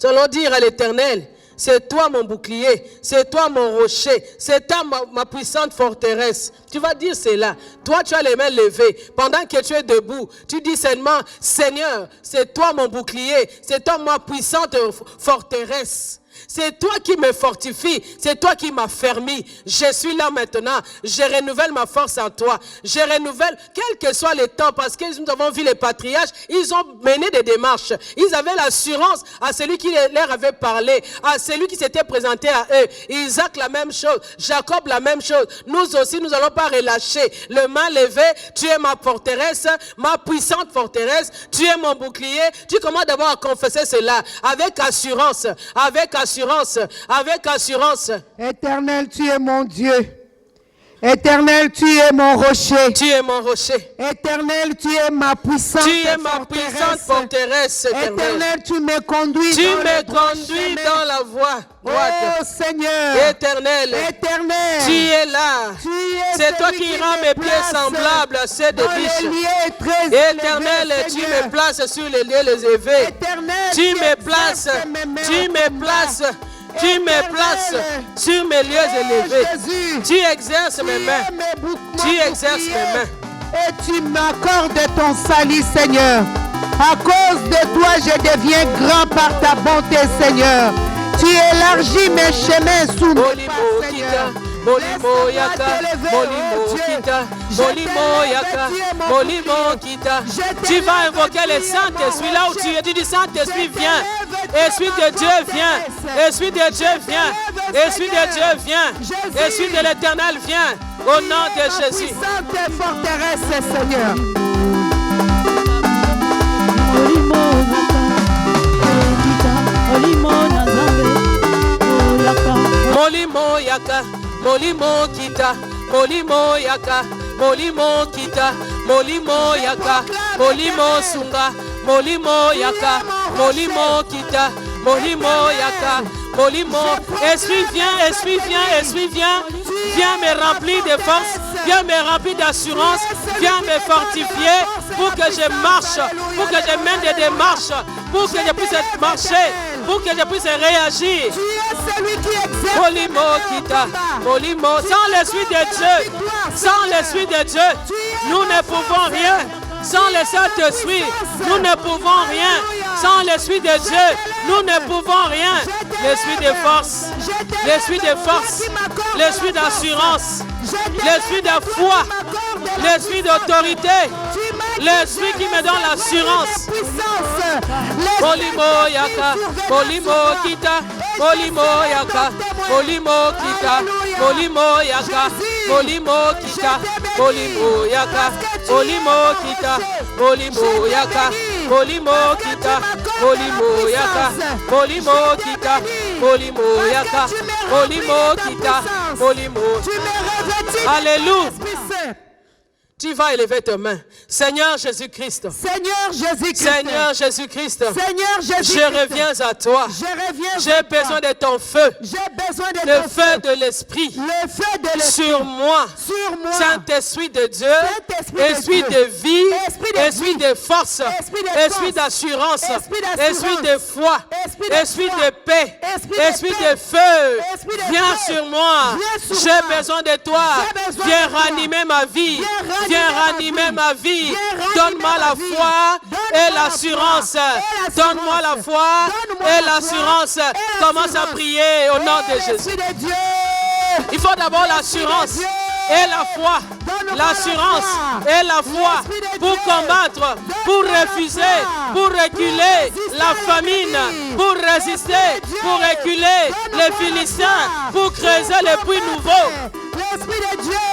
Nous allons dire à l'Éternel, c'est toi mon bouclier, c'est toi mon rocher, c'est toi ma puissante forteresse. Tu vas dire cela. Toi, tu as les mains levées. Pendant que tu es debout, tu dis seulement, Seigneur, c'est toi mon bouclier, c'est toi ma puissante forteresse. C'est toi qui me fortifie, c'est toi qui m'as fermé. Je suis là maintenant, je renouvelle ma force en toi. Je renouvelle, quel que soit le temps, parce que nous avons vu les patriarches, ils ont mené des démarches. Ils avaient l'assurance à celui qui leur avait parlé, à celui qui s'était présenté à eux. Isaac la même chose, Jacob la même chose. Nous aussi, nous n'allons pas relâcher. Le main levé, tu es ma forteresse, ma puissante forteresse, tu es mon bouclier. Tu commences d'abord à confesser cela avec assurance, avec assurance. Éternel, tu es mon Dieu. Éternel, tu es mon rocher. Tu es mon rocher. Éternel, tu es ma puissante Tu es ma puissante forteresse, Éternel, tu me conduis tu me conduis dans la voie droite. Oh Seigneur. Éternel, Éternel, tu es là. C'est toi celui qui rends mes pieds semblables à ceux des biches. Éternel, tu me places sur les lieux élevés. Éternel, Tu me places sur mes lieux élevés. Tu exerces mes mains. Tu exerces mes mains. Et tu m'accordes ton salut, Seigneur. À cause de toi, je deviens grand par ta bonté, Seigneur. Tu élargis mes chemins sous mes pas, Seigneur. Molimo yaka, molimo kita, molimo yaka, molimo kita. Tu vas invoquer le Saint-Esprit là où tu es. Tu dis Saint-Esprit, viens. Esprit de Dieu, viens. Esprit de Dieu, viens. Esprit de Dieu, viens. Esprit de l'Éternel, viens. Au nom de Jésus. Sainte forteresse, Seigneur. Molimo yaka, molimo kita, molimo yaka, molimo kita, molimo yaka, molimo sunga, molimo yaka, molimo kita, molimo yaka, molimo. Esprit viens, esprit viens, esprit viens. Viens me remplir de force, viens me remplir d'assurance, viens me fortifier pour que je marche, pour que je mène des démarches, pour que je puisse marcher, pour que je puisse réagir. Tu es celui qui exerce. Molimo kita, molimo. Sans l'Esprit de Dieu, sans l'Esprit de Dieu, nous ne pouvons rien. Sans le Saint-Esprit, nous ne pouvons rien. Sans l'Esprit de Dieu, nous ne pouvons rien. L'Esprit de force, l'Esprit de force, l'Esprit d'assurance, l'Esprit de foi, l'Esprit d'autorité, l'Esprit qui me donne l'assurance. Molimo yaka, molimo kita, molimo yaka, molimo kita, molimo yaka, molimo kita, molimo yaka, molimo kita, molimo yaka, molimo kita, molimo yaka, molimo kita, molimo yaka, molimo kita, molimo. Alléluia. Tu vas élever tes mains. Seigneur Jésus-Christ. Seigneur Jésus-Christ. Seigneur Jésus-Christ. Seigneur Jésus-Christ. Je reviens à toi. J'ai besoin de ton feu. J'ai besoin de le ton feu de l'Esprit. Le feu de l'Esprit. Sur moi. Sur moi. Saint-Esprit de Dieu. Esprit de vie. Esprit de force. Esprit d'assurance. Esprit de foi. Esprit de paix. Esprit de feu. Viens sur moi. J'ai besoin de toi. Viens ranimer ma vie. Viens ranimer ma vie. Donne-moi la foi et l'assurance. Donne-moi la foi et l'assurance. Commence à prier au nom de Jésus. Il faut d'abord l'assurance. et la foi, l'assurance et la foi pour combattre, pour refuser, pour reculer la famine, pour résister, pour reculer les Philistins, pour creuser les puits nouveaux. L'Esprit de Dieu,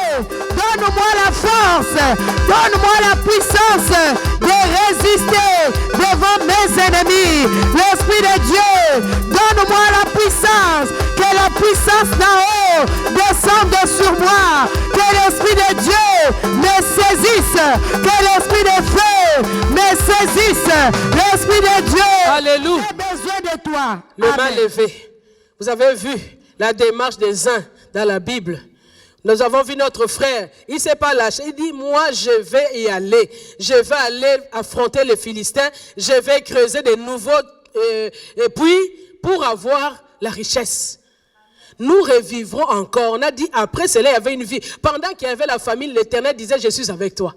donne-moi la force, donne-moi la puissance de résister devant mes ennemis. L'Esprit de Dieu, donne-moi la puissance, que la puissance d'en haut descende sur moi, que l'Esprit de Dieu me saisisse, que l'Esprit de feu me saisisse. L'Esprit de Dieu, Alléluia. j'ai besoin de toi. Le Amen. main levée. Vous avez vu la démarche des uns dans la Bible. Nous avons vu notre frère, il ne s'est pas lâché. Il dit, moi je vais y aller. Je vais aller affronter les Philistins. Je vais creuser de nouveaux puits pour avoir la richesse. Nous revivrons encore. On a dit, après cela, il y avait une vie. Pendant qu'il y avait la famille, l'Éternel disait, je suis avec toi.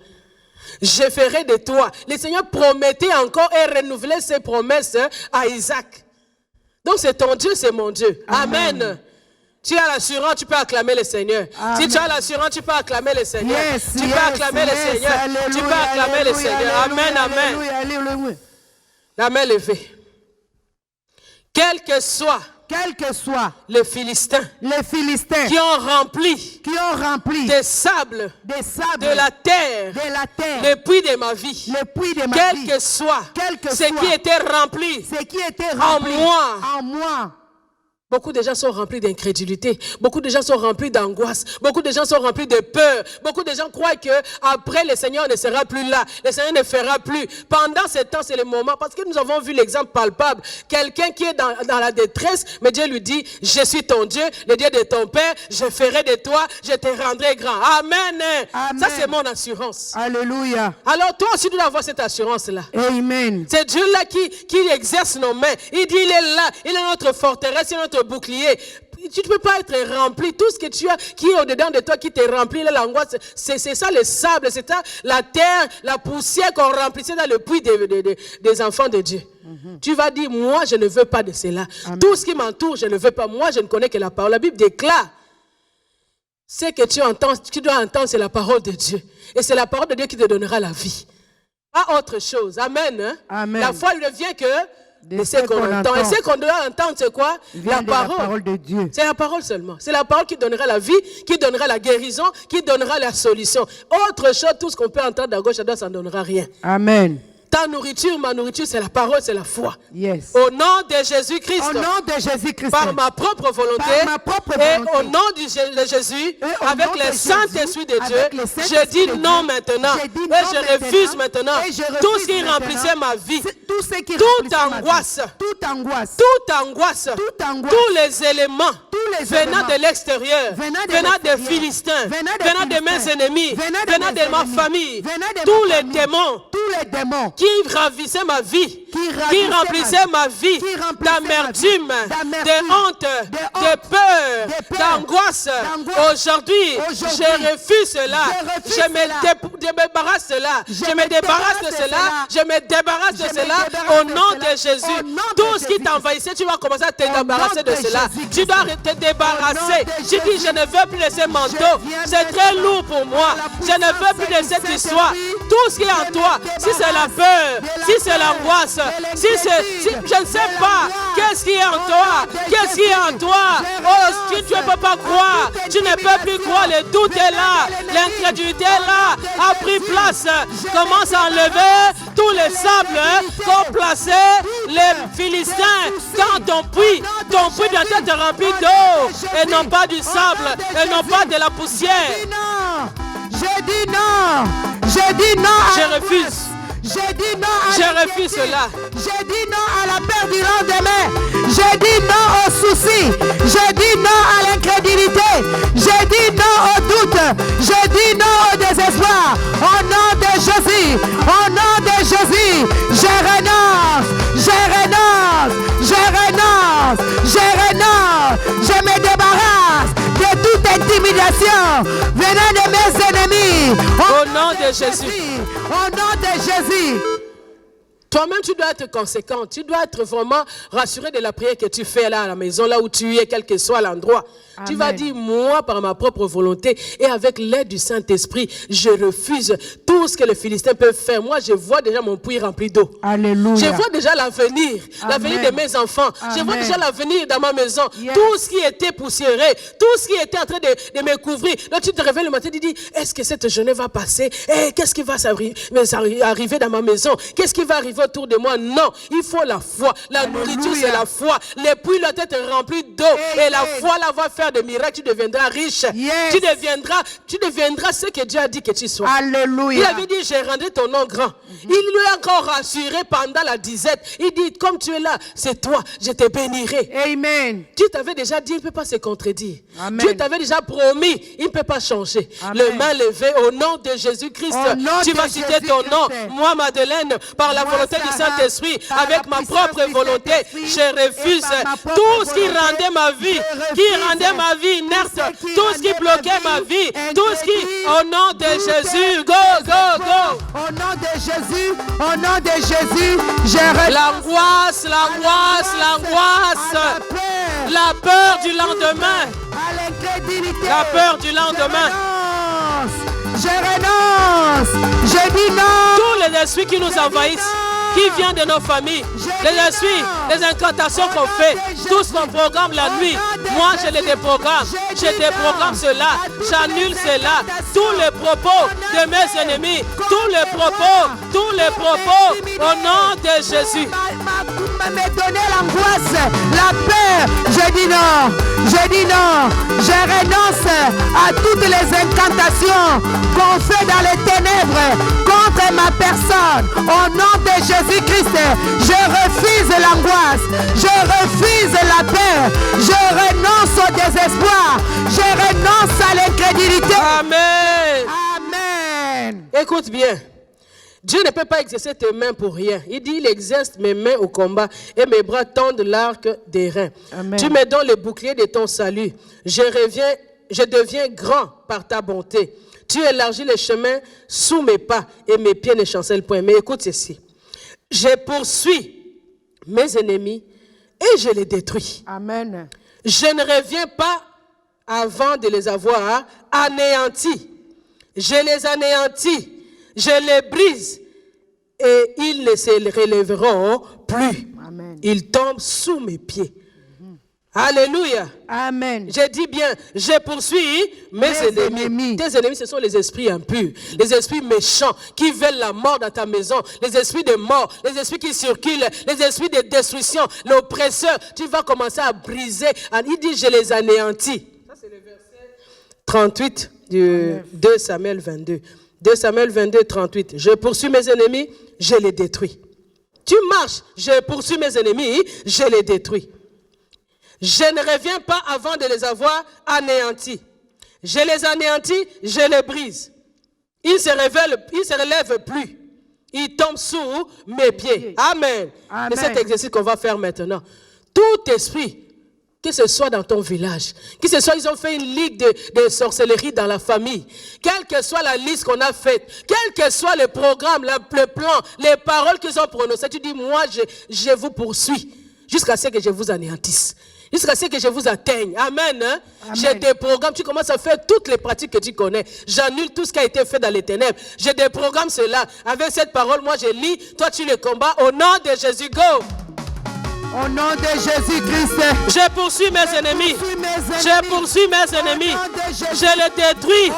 Je ferai de toi. Le Seigneur promettait encore et renouvelait ses promesses à Isaac. Donc c'est ton Dieu, c'est mon Dieu. Amen. Amen. Tu as l'assurance, tu peux acclamer le Seigneur. Amen. Si tu as l'assurance, tu peux acclamer le Seigneur. Tu peux acclamer le Seigneur. Alléluia, tu peux acclamer le Seigneur. Amen, amen. Alléluia. La main levée. Quel que soit les Philistins qui ont rempli des sables de la terre, le puits de ma vie, quel que soit ce qui était rempli en moi. Beaucoup de gens sont remplis d'incrédulité. Beaucoup de gens sont remplis d'angoisse. Beaucoup de gens sont remplis de peur. Beaucoup de gens croient que après le Seigneur ne sera plus là. Le Seigneur ne fera plus. Pendant ce temps, c'est le moment. Parce que nous avons vu l'exemple palpable. Quelqu'un qui est dans la détresse, mais Dieu lui dit, je suis ton Dieu, le Dieu de ton Père. Je ferai de toi, je te rendrai grand. Amen. Amen. Ça, c'est mon assurance. Alléluia. Alors toi aussi, tu dois avoir cette assurance-là. Amen. C'est Dieu-là qui exerce nos mains. Il dit, il est là. Il est notre forteresse, il est notre bouclier. Tu ne peux pas être rempli. Tout ce que tu as qui est au-dedans de toi, qui te remplit, l'angoisse, c'est ça le sable, c'est ça la terre, la poussière qu'on remplissait dans le puits des enfants de Dieu. Tu vas dire, moi je ne veux pas de cela. Amen. Tout ce qui m'entoure, je ne veux pas. Moi je ne connais que la parole. La Bible déclare, ce que tu entends, tu dois entendre, c'est la parole de Dieu. Et c'est la parole de Dieu qui te donnera la vie. Pas autre chose. Amen. Hein? Amen. La foi ne vient que de ce qu'on entend. Et ce qu'on doit entendre, c'est quoi? La parole de Dieu. C'est la parole seulement. C'est la parole qui donnera la vie, qui donnera la guérison, qui donnera la solution. Autre chose, tout ce qu'on peut entendre à gauche à droite, ça ne donnera rien. Amen. Ta nourriture, ma nourriture, c'est la parole, c'est la foi. Yes. Au nom de Jésus-Christ. Au nom de Jésus-Christ. Par ma propre volonté. Et au nom de Jésus, avec le Saint-Esprit de Dieu, je dis non maintenant. Et je refuse maintenant tout ce qui remplissait ma vie. Toute angoisse. Tous les éléments venant de l'extérieur, venant des Philistins, venant de mes ennemis, venant de ma famille, tous les démons qui ravissaient ma vie, qui remplissaient ma vie d'amertume, de honte, de peur, d'angoisse. Aujourd'hui, je refuse cela. Je me débarrasse de cela. Je me débarrasse de cela. Je me débarrasse de cela au nom de Jésus. Tout ce qui t'envahissait, tu vas commencer à te débarrasser de cela. Tu dois te débarrasser. Je dis, je ne veux plus de ce manteau. C'est très lourd pour moi. Je ne veux plus de cette histoire. Tout ce qui est en toi, si c'est la peur, si c'est l'angoisse, si je ne sais pas qu'est-ce qui est en toi, qu'est-ce qui est en toi. Oh, tu ne peux pas croire, tu ne peux plus croire, le doute est là, l'incrédulité est là, a pris place. Commence à enlever tous les sables qu'ont placé les Philistins dans ton puits doit être rempli d'eau et non pas du sable et non pas de la poussière. Je dis non, je dis non. Je refuse. Je dis non à je refuse cela. Je dis non à la peur du lendemain. Je dis non aux soucis. Je dis non à l'incrédulité. Je dis non au doute. Je dis non au désespoir. Au nom de Jésus. Au nom de Jésus. Je renonce. Je renonce. Je renonce. Je renonce. Je me débarrasse de toute intimidation venant de mes ennemis. Au nom de Jésus. Au nom de Jésus. Toi-même, tu dois être conséquent. Tu dois être vraiment rassuré de la prière que tu fais là à la maison, là où tu es, quel que soit l'endroit. Tu vas dire, moi, par ma propre volonté et avec l'aide du Saint-Esprit, je refuse tout ce que les Philistins peuvent faire. Moi, je vois déjà mon puits rempli d'eau. Alléluia. Je vois déjà l'avenir de mes enfants. Je vois déjà l'avenir dans ma maison. Tout ce qui était poussiéré, tout ce qui était en train de me couvrir. Là, tu te réveilles le matin, tu dis, est-ce que cette journée va passer? Qu'est-ce qui va arriver dans ma maison? Qu'est-ce qui va arriver autour de moi? Non, il faut la foi. La nourriture, c'est la foi. Les puits doivent être remplis d'eau. Et la foi, là, va faire des miracles. Tu deviendras riche. Tu deviendras ce que Dieu a dit que tu sois. Alléluia. Il avait dit, j'ai rendu ton nom grand. Il lui a encore rassuré pendant la disette. Il dit, comme tu es là, c'est toi, je te bénirai. Amen. Dieu t'avait déjà dit, il ne peut pas se contredire. Amen. Dieu t'avait déjà promis, il ne peut pas changer. Amen. Les mains levées au nom de Jésus-Christ. Tu vas citer ton nom. Moi, Madeleine, par la volonté du Saint-Esprit, avec ma propre volonté, je refuse tout ce qui rendait ma vie, inerte, tout ce qui bloquait ma vie, tout ce qui, au nom de Jésus, go, go, go. Au nom de Jésus, au nom de Jésus, je l'angoisse, la peur du lendemain, à l'incrédulité, la peur du lendemain. Je renonce, je dis non. Tous les esprits qui nous envahissent, qui viennent de nos familles, les esprits, les incantations qu'on fait, tout ce qu'on programme la nuit, moi je les déprogramme, cela, j'annule cela, tous les propos de mes ennemis, tous les propos, au nom de Jésus. Me donner l'angoisse, la peur, je dis non, je renonce à toutes les incantations qu'on fait dans les ténèbres contre ma personne, au nom de Jésus-Christ. Je refuse l'angoisse, je refuse la peur, je renonce au désespoir, je renonce à l'incrédulité. Amen. Amen. Écoute bien. Dieu ne peut pas exercer tes mains pour rien. Il dit, il exerce mes mains au combat et mes bras tendent l'arc des reins. Amen. Tu me donnes le bouclier de ton salut. Je deviens grand par ta bonté. Tu élargis les chemins sous mes pas et mes pieds ne chancellent point. Mais écoute ceci. Je poursuis mes ennemis et je les détruis. Amen. Je ne reviens pas avant de les avoir anéantis. Je les anéantis. Je les brise et ils ne se relèveront plus. Amen. Ils tombent sous mes pieds. Alléluia. Amen. J'ai dit bien, je poursuis mes ennemis. Tes ennemis, ce sont les esprits impurs, les esprits méchants qui veulent la mort dans ta maison, les esprits de mort, les esprits qui circulent, les esprits de destruction, l'oppresseur. Tu vas commencer à briser. Il dit, je les anéantis. Ça, c'est le verset 38 du 2 Samuel 22. 2 Samuel 22, 38. Je poursuis mes ennemis, je les détruis. Tu marches, je poursuis mes ennemis, je les détruis. Je ne reviens pas avant de les avoir anéantis. Je les anéantis, je les brise. Ils ne se relèvent plus. Ils tombent sous mes pieds. Amen. Amen. C'est cet exercice qu'on va faire maintenant. Tout esprit, que ce soit dans ton village, que ce soit, ils ont fait une ligue de sorcellerie dans la famille, quelle que soit la liste qu'on a faite, quel que soit le programme, le plan, les paroles qu'ils ont prononcées, tu dis, moi, je vous poursuis jusqu'à ce que je vous anéantisse, jusqu'à ce que je vous atteigne. Amen. Hein? Amen. J'ai des programmes, tu commences à faire toutes les pratiques que tu connais. J'annule tout ce qui a été fait dans les ténèbres. J'ai des programmes, cela. Avec cette parole, moi, je lis, toi, tu le combats. Au nom de Jésus, go! Au nom de Jésus-Christ, je poursuis mes ennemis. Je poursuis mes ennemis. Je les détruis.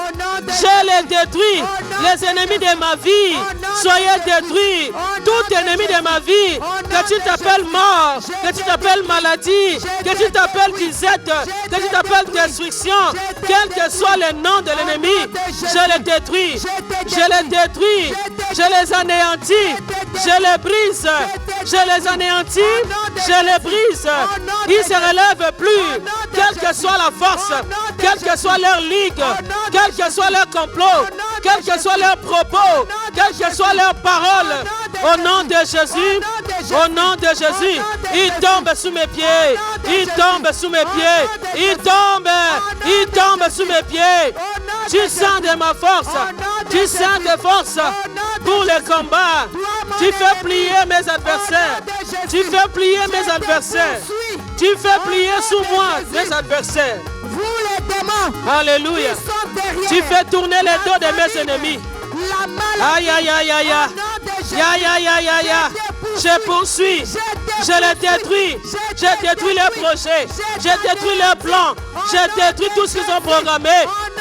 Je les détruis. Les ennemis de ma vie, soyez détruits. Tout ennemi de ma vie, que tu t'appelles mort, que tu t'appelles maladie, que tu t'appelles disette, que tu t'appelles destruction, quel que soit le nom de l'ennemi, je les détruis. Je les détruis. Je les anéantis. Je les brise. Je les anéantis. Je les brise. Ils ne se relèvent plus. Quelle que soit la force, quelle que soit leur ligue, quel que soit leur complot, quels que soient leurs propos, quelles que soient leurs paroles, au nom de Jésus, au nom de Jésus, ils tombent sous mes pieds. Ils tombent sous mes pieds. Ils tombent sous mes pieds. Tu sens de ma force. Tu sens de force pour le combat. Tu fais plier mes adversaires. Tu fais plier mes adversaires. Tu fais plier sous moi mes adversaires. Vous démons Alléluia. qui sont derrière. Tu fais tourner les dos de mes ennemis. La maladie. Aïe, aïe, aïe, aïe, aïe. Au nom de Jésus. Ya, ya, ya, ya, ya. Je poursuis. Je les détruis. Je détruis leurs projets. Je détruis leurs plans. Je détruis tout ce qu'ils ont programmé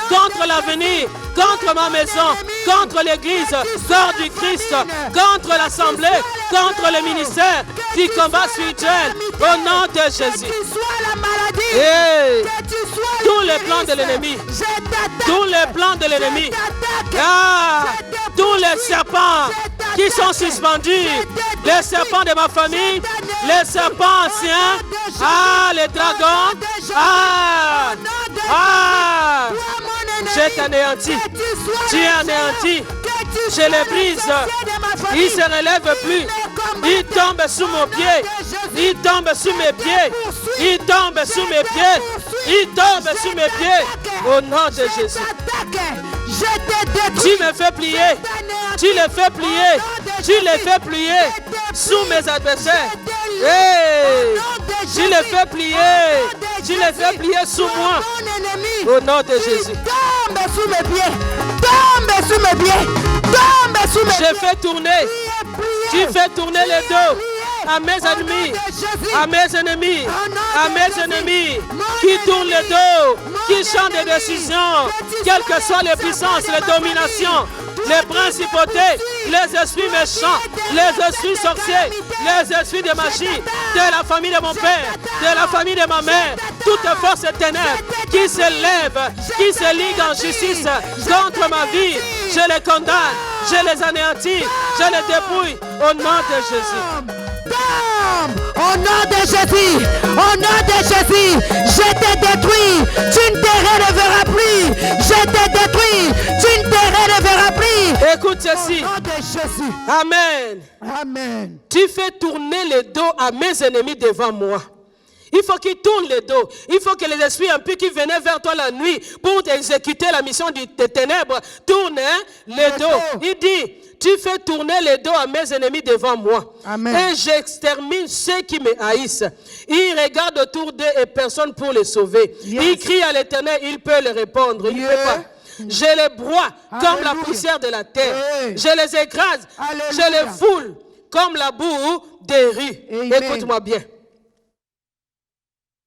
contre l'avenir, contre ma maison, contre l'église, corps du Christ, contre l'assemblée, contre le ministère du combat spirituel. Au nom de Jésus. Que tu sois la maladie. Hey. Que tu sois Tous le les plans de virus. l'ennemi. Je t'attaque. Tous les plans de l'ennemi. Je t'attaque. Ah, Je te tous les poursuis. serpents Je qui sont t'attaque. suspendus, Je te les détruis. serpents de ma famille, Je t'anéantis. les serpents anciens, Au nom de Jésus. ah, les Au nom dragons, de Jésus. ah, Au nom de ah, Jésus. Toi, mon ennemi, je t'anéantis, que tu sois tu es le anéanti, géant, que tu je sois les le brise, sorcier de ma famille. il se relève plus, il tombe sous mon pied, il tombe sous mes pieds, il tombe sous mes pieds, il tombe sous mes pieds, au nom de Jésus. Je te détruis. Tu me fais plier, tu les fais plier, tu les fais plier sous mes adversaires. Hey, tu les fais plier, tu les fais plier sous moi. Au nom de Jésus. Tombe sous mes pieds. Tombe sous mes pieds. Tombe sous mes pieds. Je fais tourner, tu fais tourner les dos à mes ennemis, à mes ennemis, à mes ennemis qui tournent le dos, qui chantent des décisions, quelles que soient les puissances, les dominations, les principautés, les esprits méchants, les esprits sorciers, les esprits de magie, de la famille de mon père, de la famille de ma mère, toutes les forces ténèbres qui se lèvent, qui se liguent en justice contre ma vie, je les condamne, je les anéantis, je les dépouille au nom de Jésus. Au nom de Jésus, au nom de Jésus, je te détruis, tu ne te relèveras plus. Je te détruis, tu ne te relèveras plus. Écoute ceci. Au nom de Jésus. Amen. Amen. Tu fais tourner le dos à mes ennemis devant moi. Il faut qu'ils tournent le dos. Il faut que les esprits impurs qui venaient vers toi la nuit pour exécuter la mission des ténèbres tournent le dos. Il dit, tu fais tourner le dos à mes ennemis devant moi. Amen. Et j'extermine ceux qui me haïssent. Ils regardent autour d'eux et personne pour les sauver. Yes. Ils crient à l'Éternel, il peut les répondre. Il ne Yeah. peut pas. Je les broie comme la Alléluia. poussière de la terre. Hey. Je les écrase. Alléluia. Je les foule comme la boue des rues. Amen. Écoute-moi bien.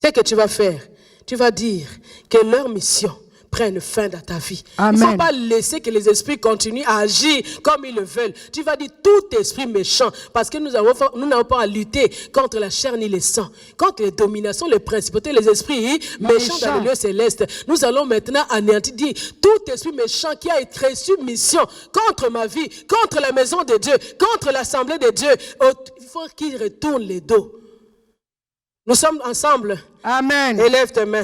Ce que tu vas faire, tu vas dire que leur mission prenne fin dans ta vie. Amen. Il ne faut pas laisser que les esprits continuent à agir comme ils le veulent. Tu vas dire tout esprit méchant, parce que nous n'avons pas à lutter contre la chair ni le sang, contre les dominations, les principautés, les esprits méchants dans les lieux célestes. Nous allons maintenant anéantir, dire tout esprit méchant qui a été reçu mission contre ma vie, contre la maison de Dieu, contre l'assemblée de Dieu. Il faut qu'il retourne les dos. Nous sommes ensemble. Amen. Élève tes mains.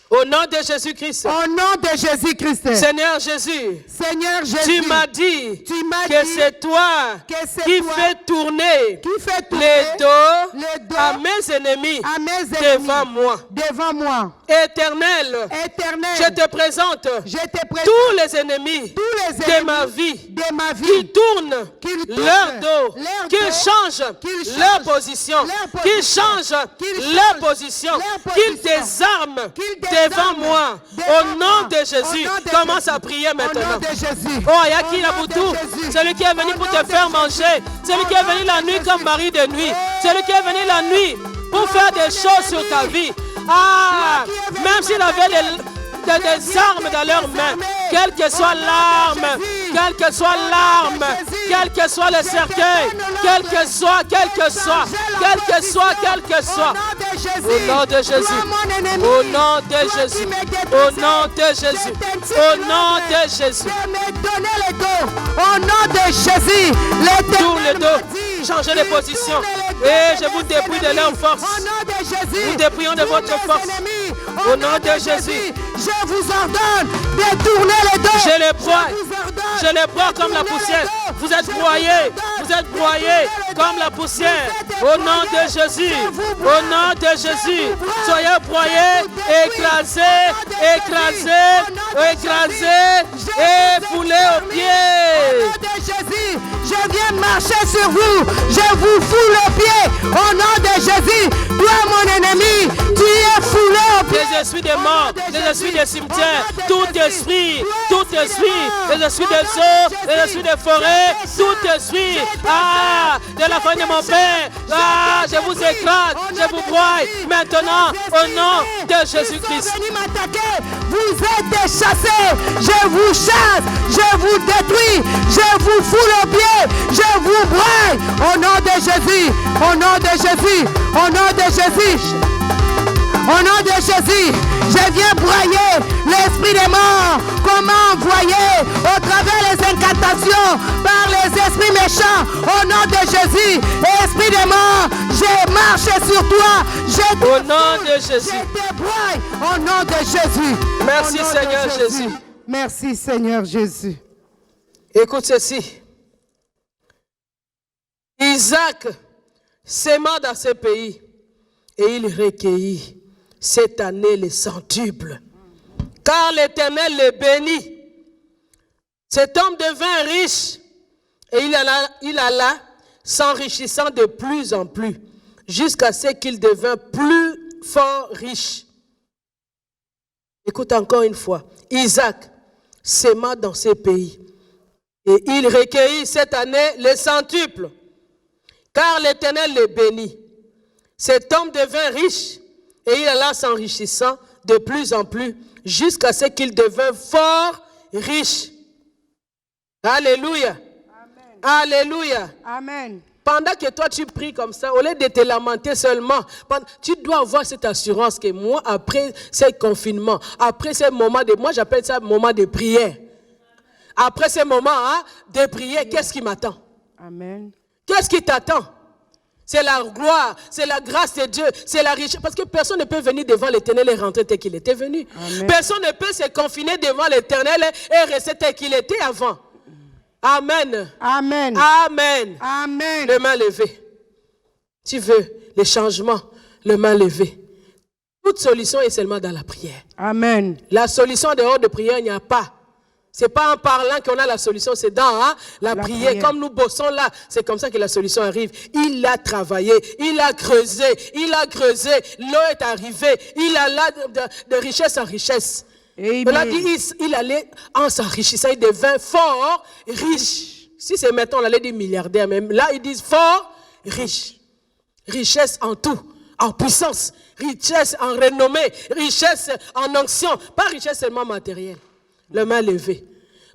Au nom de Jésus-Christ. Au nom de Jésus-Christ. Seigneur Jésus, Seigneur Jésus. tu m'as dit Tu m'as que dit c'est toi que c'est qui toi fais tourner qui fait tourner les dos les dos à mes ennemis à mes ennemis devant moi. devant moi. Éternel, Éternel, je te présente je te présente tous les ennemis tous les de ennemis ma vie de ma qui vie. tournent Qu'ils tournent leur dos, leur qu'ils dos, changent qu'ils leur changent position, leur qu'ils position, changent qu'ils leur changent position, leur qu'ils position, désarment qu'ils devant désarment moi. devant Au nom moi. de Jésus, Au nom de commence Jésus. à prier Au nom maintenant. de Jésus. Oh, Au Yaki nom Laboutou, de Jésus. celui qui est venu Au pour nom te de faire Jésus. manger, celui Au qui est nom venu la de nuit Jésus. comme mari de nuit, Oh. celui qui est venu la nuit pour faire des choses sur ta vie. Ah, même s'il avait des armes dans leurs mains, quelle que soit l'arme, quelle que soit l'arme, quel que soit le cercueil, quel que soit, au nom de Jésus, au nom de Jésus, au nom de Jésus, au nom de Jésus, Au nom de Jésus, tourne le l'Éternel dos, m'a dit, changez de position, et je vous dépouille de leur force. Au nom de Jésus, Nous dépouillons de votre tous mes force. ennemis, Au nom de Jésus, je vous ordonne de tourner les dos. je les broie, vous ordonne je les broie de comme la tourner poussière. les dos. Vous êtes Je broyés, vous vous êtes broyés comme la poussière. Au nom de Jésus, au nom de Jésus, soyez broyés, écrasés, écrasés, écrasés et foulés aux Au pieds. nom de Jésus, je viens marcher sur vous. Je vous fous le pied. Au nom de Jésus, Toi, mon ennemi, tu es foulé au pied. Les esprits des morts, les esprits des cimetières, tout esprit, les esprits des eaux, les esprits des forêts, tout esprit, de la famille de mon père, je vous écrase, je vous broie maintenant au nom de Jésus-Christ. Vous êtes déchassés, je vous chasse, je vous détruis, je vous foule au pied, je vous broie au nom de Jésus, au nom de Jésus, au nom de Jésus. Au nom de Jésus, je viens broyer l'esprit des morts. Comment envoyer au travers les incantations par les esprits méchants. Au nom de Jésus, esprit des morts, j'ai marché sur toi. Au nom de Jésus. Je te broie au nom de Jésus. Merci Seigneur Jésus. Merci Seigneur Jésus. Écoute ceci. Isaac s'aima dans ce pays et il recueillit cette année les centuples. Car l'Éternel le bénit. Cet homme devint riche et il alla s'enrichissant de plus en plus jusqu'à ce qu'il devint plus fort riche. Écoute encore une fois. Isaac s'aima dans ce pays et il recueillit cette année les centuples. Car l'Éternel le bénit. Cet homme devint riche et il alla s'enrichissant de plus en plus jusqu'à ce qu'il devint fort riche. Alléluia. Amen. Alléluia. Amen. Pendant que toi tu pries comme ça, au lieu de te lamenter seulement, tu dois avoir cette assurance que moi, après ce confinement, après ce moment moi j'appelle ça moment de prière. Après ce moment de prière, qu'est-ce qui m'attend? Amen. Qu'est-ce qui t'attend? C'est la gloire, c'est la grâce de Dieu, c'est la richesse. Parce que personne ne peut venir devant l'Éternel et rentrer tel qu'il était venu. Amen. Personne ne peut se confiner devant l'Éternel et rester tel qu'il était avant. Amen. Amen. Amen. Amen. Les mains levées. Tu veux les changements, les mains levées. Toute solution est seulement dans la prière. Amen. La solution dehors de prière, il n'y a pas. Ce n'est pas en parlant qu'on a la solution, c'est dans la prière. Comme nous bossons là, c'est comme ça que la solution arrive. Il a travaillé, il a creusé, l'eau est arrivée, il a là de richesse en richesse. Amen. On a dit, il allait en s'enrichissant, il devint fort riche. Si c'est maintenant, on allait dire milliardaire, même là, ils disent fort riche. Richesse en tout, en puissance, richesse en renommée, richesse en onction, pas richesse seulement matérielle. Les mains levées.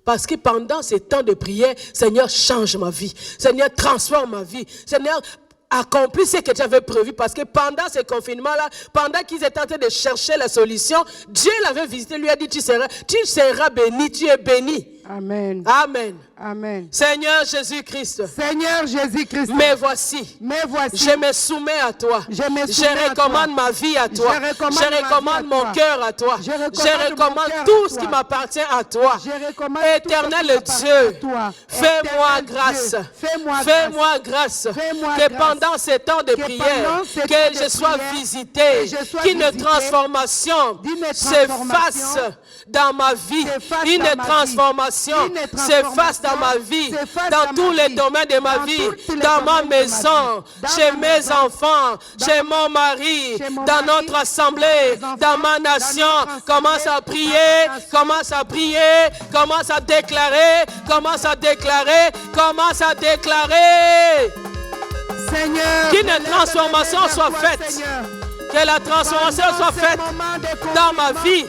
Parce que pendant ces temps de prière, Seigneur, change ma vie. Seigneur, transforme ma vie. Seigneur, accomplis ce que tu avais prévu. Parce que pendant ce confinement-là, pendant qu'ils étaient en train de chercher la solution, Dieu l'avait visité, lui a dit, tu seras béni, tu es béni. Amen. Amen. Amen. Seigneur Jésus-Christ. Seigneur Jésus-Christ. Me voici. Je me soumets à toi. Je recommande ma vie à toi. Je recommande mon cœur à toi. Je recommande tout ce qui m'appartient à toi. Éternel Dieu, fais-moi grâce. Fais-moi grâce. Que pendant ces temps de prière, que je sois visité. Qu'une transformation se fasse dans ma vie. Une transformation se fasse dans ma vie, dans tous les domaines de ma vie, dans ma maison, chez mes enfants, chez mon mari, dans notre assemblée, dans ma nation. Commence à prier, commence à prier, commence à déclarer, commence à déclarer, commence à déclarer. Seigneur, qu'une transformation soit faite. Que la transformation soit faite dans ma vie,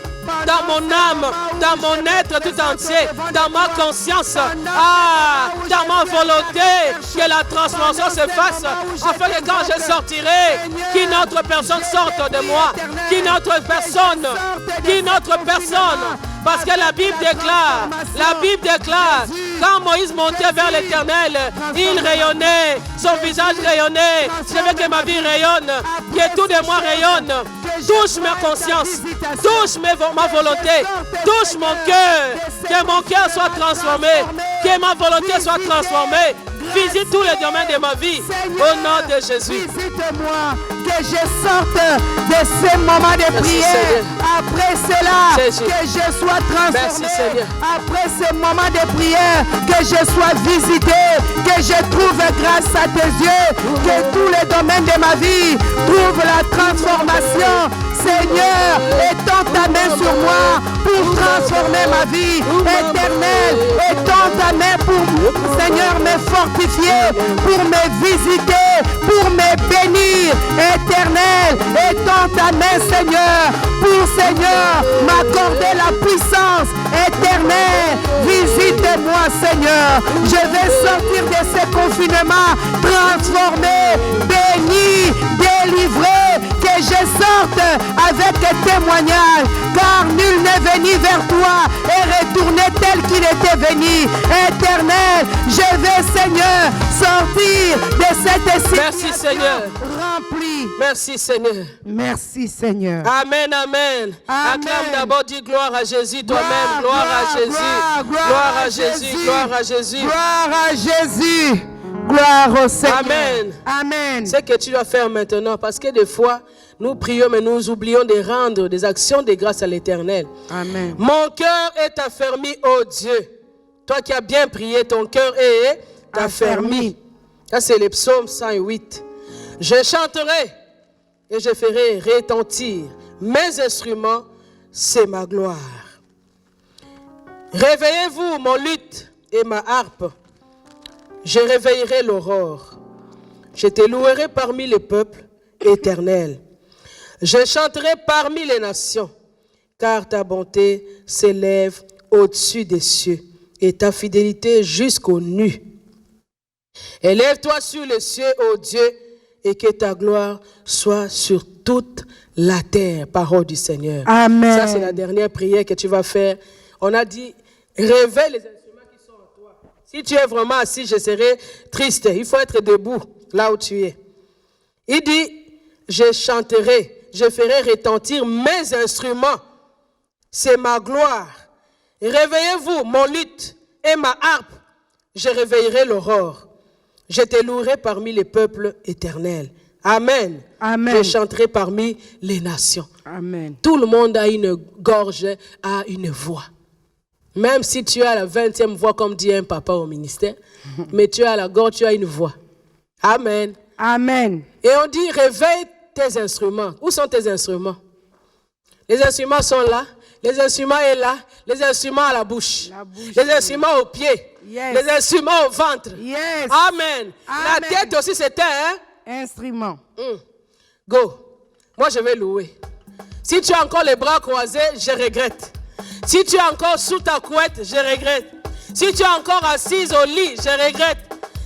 dans mon âme, dans mon être tout entier, dans ma conscience, dans ma volonté, que la transformation se fasse, afin que quand je sortirai, qu'une autre personne sorte de moi, qu'une autre personne, parce que la Bible déclare, quand Moïse montait vers l'Éternel, il rayonnait, son visage rayonnait. Je veux que ma vie rayonne, que tout de moi rayonne. Touche ma conscience, touche ma volonté, touche mon cœur, que mon cœur soit transformé, que ma volonté soit transformée. visite tous les domaines de ma vie. Au nom de Jésus. Visite-moi, que je sorte de ces moments de Merci, prière. Seigneur. Après cela, Jésus. que je sois transformé. Merci, Seigneur. Après ces moments de prière, que je sois visité, que je trouve grâce à tes yeux, que tous les domaines de ma vie trouvent la transformation. Seigneur, étends ta main sur moi pour transformer ma vie éternelle. Étends ta main pour, Seigneur, me fortifier, pour me visiter, pour me bénir. Éternel, étends ta main, Seigneur, pour, Seigneur, m'accorder la puissance éternelle. Visite-moi, Seigneur. Je vais sortir de ce confinement transformé, béni, délivré. Que je sorte avec témoignage, car nul n'est venu vers toi et retourné tel qu'il était venu. Éternel, je vais, Seigneur, sortir de cette situation. Merci, Seigneur. Remplie. Merci, Seigneur. Merci, Seigneur. Amen, amen. Amen. Acclame d'abord, dis gloire à Jésus toi-même. Gloire à Jésus. Gloire à Jésus. Gloire à Jésus. Gloire à Jésus. Gloire au Seigneur. Amen. Amen. C'est ce que tu vas faire maintenant, parce que des fois, nous prions, mais nous oublions de rendre des actions de grâce à l'Éternel. Amen. Mon cœur est affermi, ô Dieu. Toi qui as bien prié, ton cœur est affermi. Ça, c'est le psaume 108. Je chanterai et je ferai retentir mes instruments, c'est ma gloire. Réveillez-vous, mon luth et ma harpe. Je réveillerai l'aurore. Je te louerai parmi les peuples éternels. Je chanterai parmi les nations, car ta bonté s'élève au-dessus des cieux et ta fidélité jusqu'aux nues. Élève-toi sur les cieux, ô Dieu, et que ta gloire soit sur toute la terre. Parole du Seigneur. Amen. Ça, c'est la dernière prière que tu vas faire. On a dit, réveille les instruments qui sont en toi. Si tu es vraiment assis, je serai triste. Il faut être debout, là où tu es. Il dit, je chanterai, je ferai retentir mes instruments. C'est ma gloire. Réveillez-vous, mon luth et ma harpe. Je réveillerai l'aurore. Je te louerai parmi les peuples éternels. Amen. Amen. Je chanterai parmi les nations. Amen. Tout le monde a une gorge, a une voix. Même si tu as la 20e voix, comme dit un papa au ministère, mais tu as la gorge, tu as une voix. Amen. Amen. Et on dit, réveille tes instruments. Où sont tes instruments? Les instruments sont là. Les instruments sont là. Les instruments à la bouche. Les instruments aux pieds. Yes. Les instruments au ventre. Yes. Amen. La Amen. tête aussi, c'était Instrument. Go. Moi, je vais louer. Si tu as encore les bras croisés, je regrette. Si tu es encore sous ta couette, je regrette. Si tu es encore assise au lit, je regrette.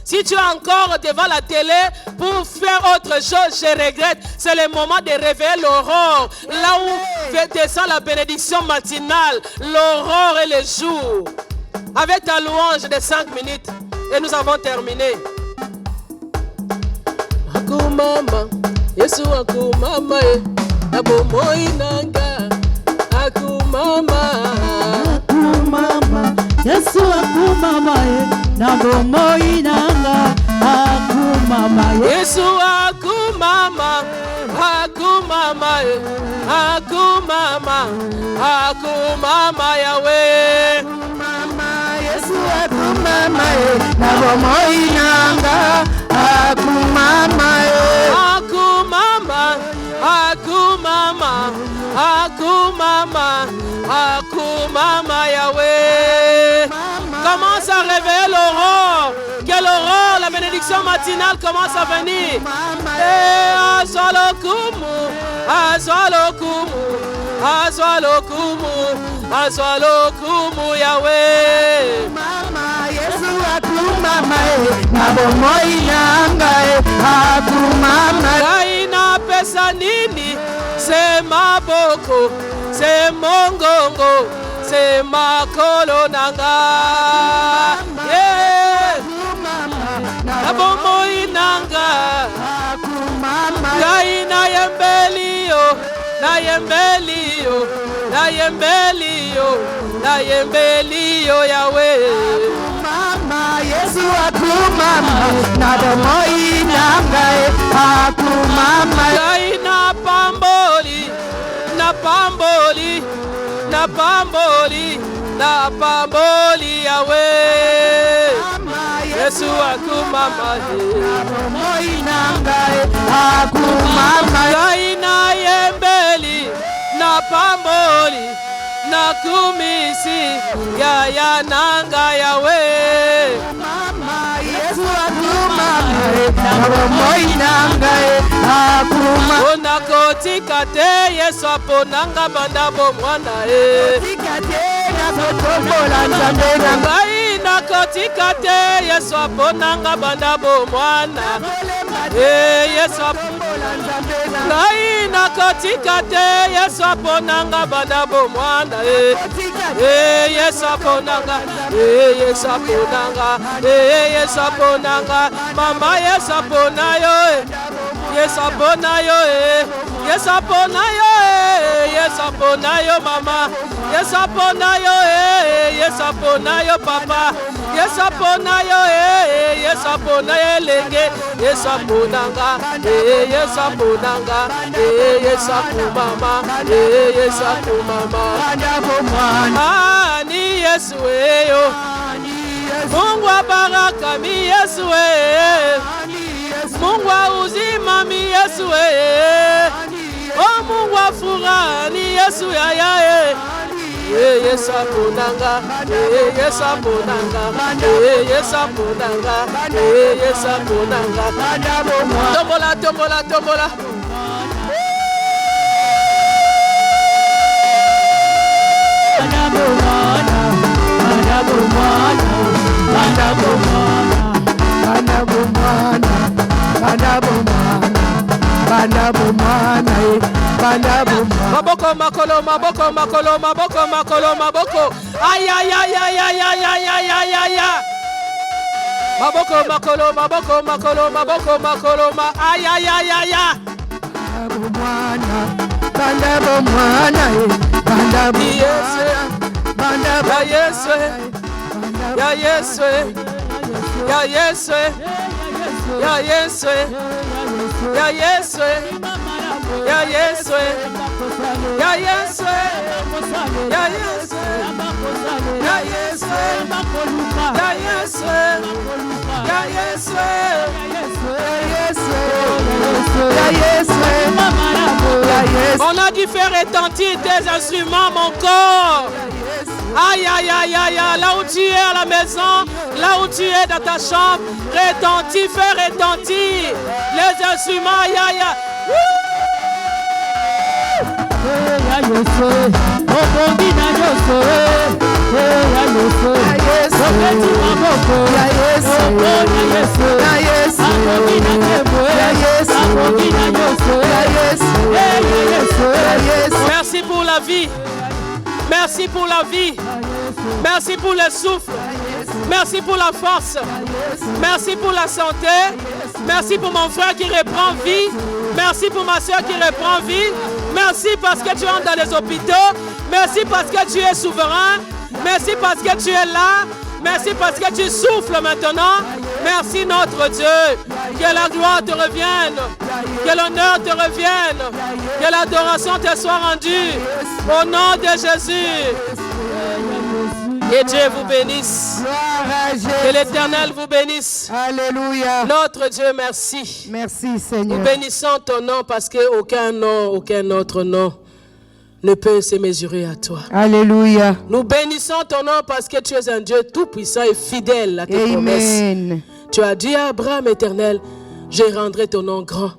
Si tu es encore devant la télé pour faire autre chose, je regrette. C'est le moment de réveiller l'aurore. Là où descend la bénédiction matinale, l'aurore et le jour. Avec ta louange de 5 minutes. Et nous avons terminé. Akumama, Yesu akumama, abomoyi nanga. Akumama, akumama, Yesu akumama, nabomoyi nanga. Akumama, Yesu akumama, akumama, akumama, akumama Yahweh. Yesu akumama, nabomoyi nanga. Akumama, akumama, akumama, akumama, akumama Yahweh. Commence à réveiller l'aurore. Que l'aurore, la bénédiction matinale commence à venir. Et azalokumu, azalokumu, azalokumu, azalokumu Yahweh. Yesu akumama, nabomoyi nanga. Akumama, Kaina pesa nini? C'est ma boko, c'est mon gongo, c'est ma kolonanga. Yeah. Nabomoyi nanga. Kaina yembelio, na yembelio, na yembelio, na yembelio Yahweh. Yesu akumama. akumama na bomoi nangae akumama Ngai na pamboli, na pamboli, na pamboli, na pamboli yawe. Yesu akumama bomoi nangae akumama Ngai na yembeli, na pamboli, na kumisi ya nanga yawe. Yesu akumama bomoi nangae akumama Ona kotika te Yesu aponanga banda bo mwana e. Ngai na kotika te Yesu aponanga banda bo mwana e. Yesu Ngai na kotika te Yesu aponanga banda bo mwana e. Yesu aponanga Yesu aponanga Yesu aponanga mama Yesu aponayo Yesu aponayo Yesu aponayo Yesu aponayo mama Yesu aponayo Yesu aponayo papa Yesu aponayo Yesu aponayo lenge Yesu aponanga Yesu aponanga Yesu akumama Yesu akumama ani Yesu eyo Mungu wa baraka mi Yesu Mungu wa uzima mi Yesu O Mungu wa furaha ni Yesu ya Yesu aponanga Yesu aponanga Yesu aponanga Yesu aponanga tombola tombola tombola Maboko makolo maboko makolo maboko makolo maboko ay ay ay ay ay ay ay ay ay ay ay maboko makolo maboko makolo maboko makolo ma ay ay ay ay ay banda bomwana banda Yesu ya Yesu ya Yesu ya Yesu ya Yesu ya Yesu ya Yesu ya Yesu ya Yesu ya Yesu ya Yesu ya Yesu on a dû faire retentir tes instruments mon corps. Aïe aïe aïe aïe aïe, là où tu es à la maison, là où tu es dans ta chambre, retentis, fais retentir les instruments. Aïe aïe aïe. Merci pour la vie. Merci pour la vie. Merci pour le souffle. Merci pour la force. Merci pour la santé. Merci pour mon frère qui reprend vie. Merci pour ma soeur qui reprend vie. Merci parce que tu entres dans les hôpitaux. Merci parce que tu es souverain. Merci parce que tu es là. Merci parce que tu souffles maintenant. Merci notre Dieu. Que la gloire te revienne. Que l'honneur te revienne. Que l'adoration te soit rendue. Au nom de Jésus. Que Dieu vous bénisse. Que l'Éternel vous bénisse. Alléluia. Notre Dieu, merci. Merci Seigneur. Nous bénissons ton nom parce qu'aucun nom, aucun autre nom ne peut se mesurer à toi. Alléluia. Nous bénissons ton nom parce que tu es un Dieu tout-puissant et fidèle à tes promesses. Tu as dit à Abraham, Éternel, je rendrai ton nom grand.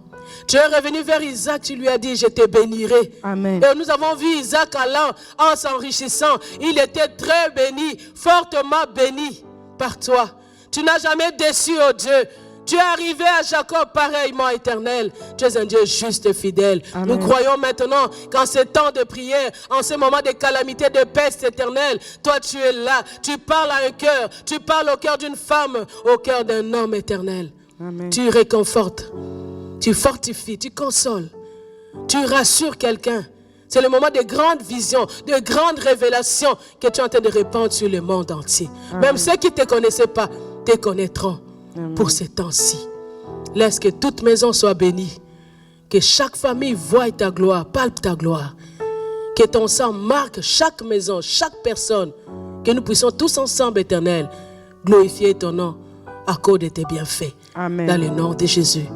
Tu es revenu vers Isaac, tu lui as dit, je te bénirai. Amen. Et nous avons vu Isaac allant en s'enrichissant. Il était très béni, fortement béni par toi. Tu n'as jamais déçu, oh Dieu. Tu es arrivé à Jacob pareillement, Éternel. Tu es un Dieu juste et fidèle. Amen. Nous croyons maintenant qu'en ces temps de prière, en ces moments de calamité, de peste éternelle, toi tu es là. Tu parles à un cœur. Tu parles au cœur d'une femme, au cœur d'un homme éternel. Amen. Tu réconfortes. Tu fortifies, tu consoles, tu rassures quelqu'un. C'est le moment de grandes visions, de grandes révélations que tu es en train de répandre sur le monde entier. Amen. Même ceux qui ne te connaissaient pas te connaîtront. pour ces temps-ci. Laisse que toute maison soit bénie. Que chaque famille voie ta gloire, palpe ta gloire. Que ton sang marque chaque maison, chaque personne. Que nous puissions tous ensemble, Éternel, glorifier ton nom à cause de tes bienfaits. Amen. Dans le nom de Jésus.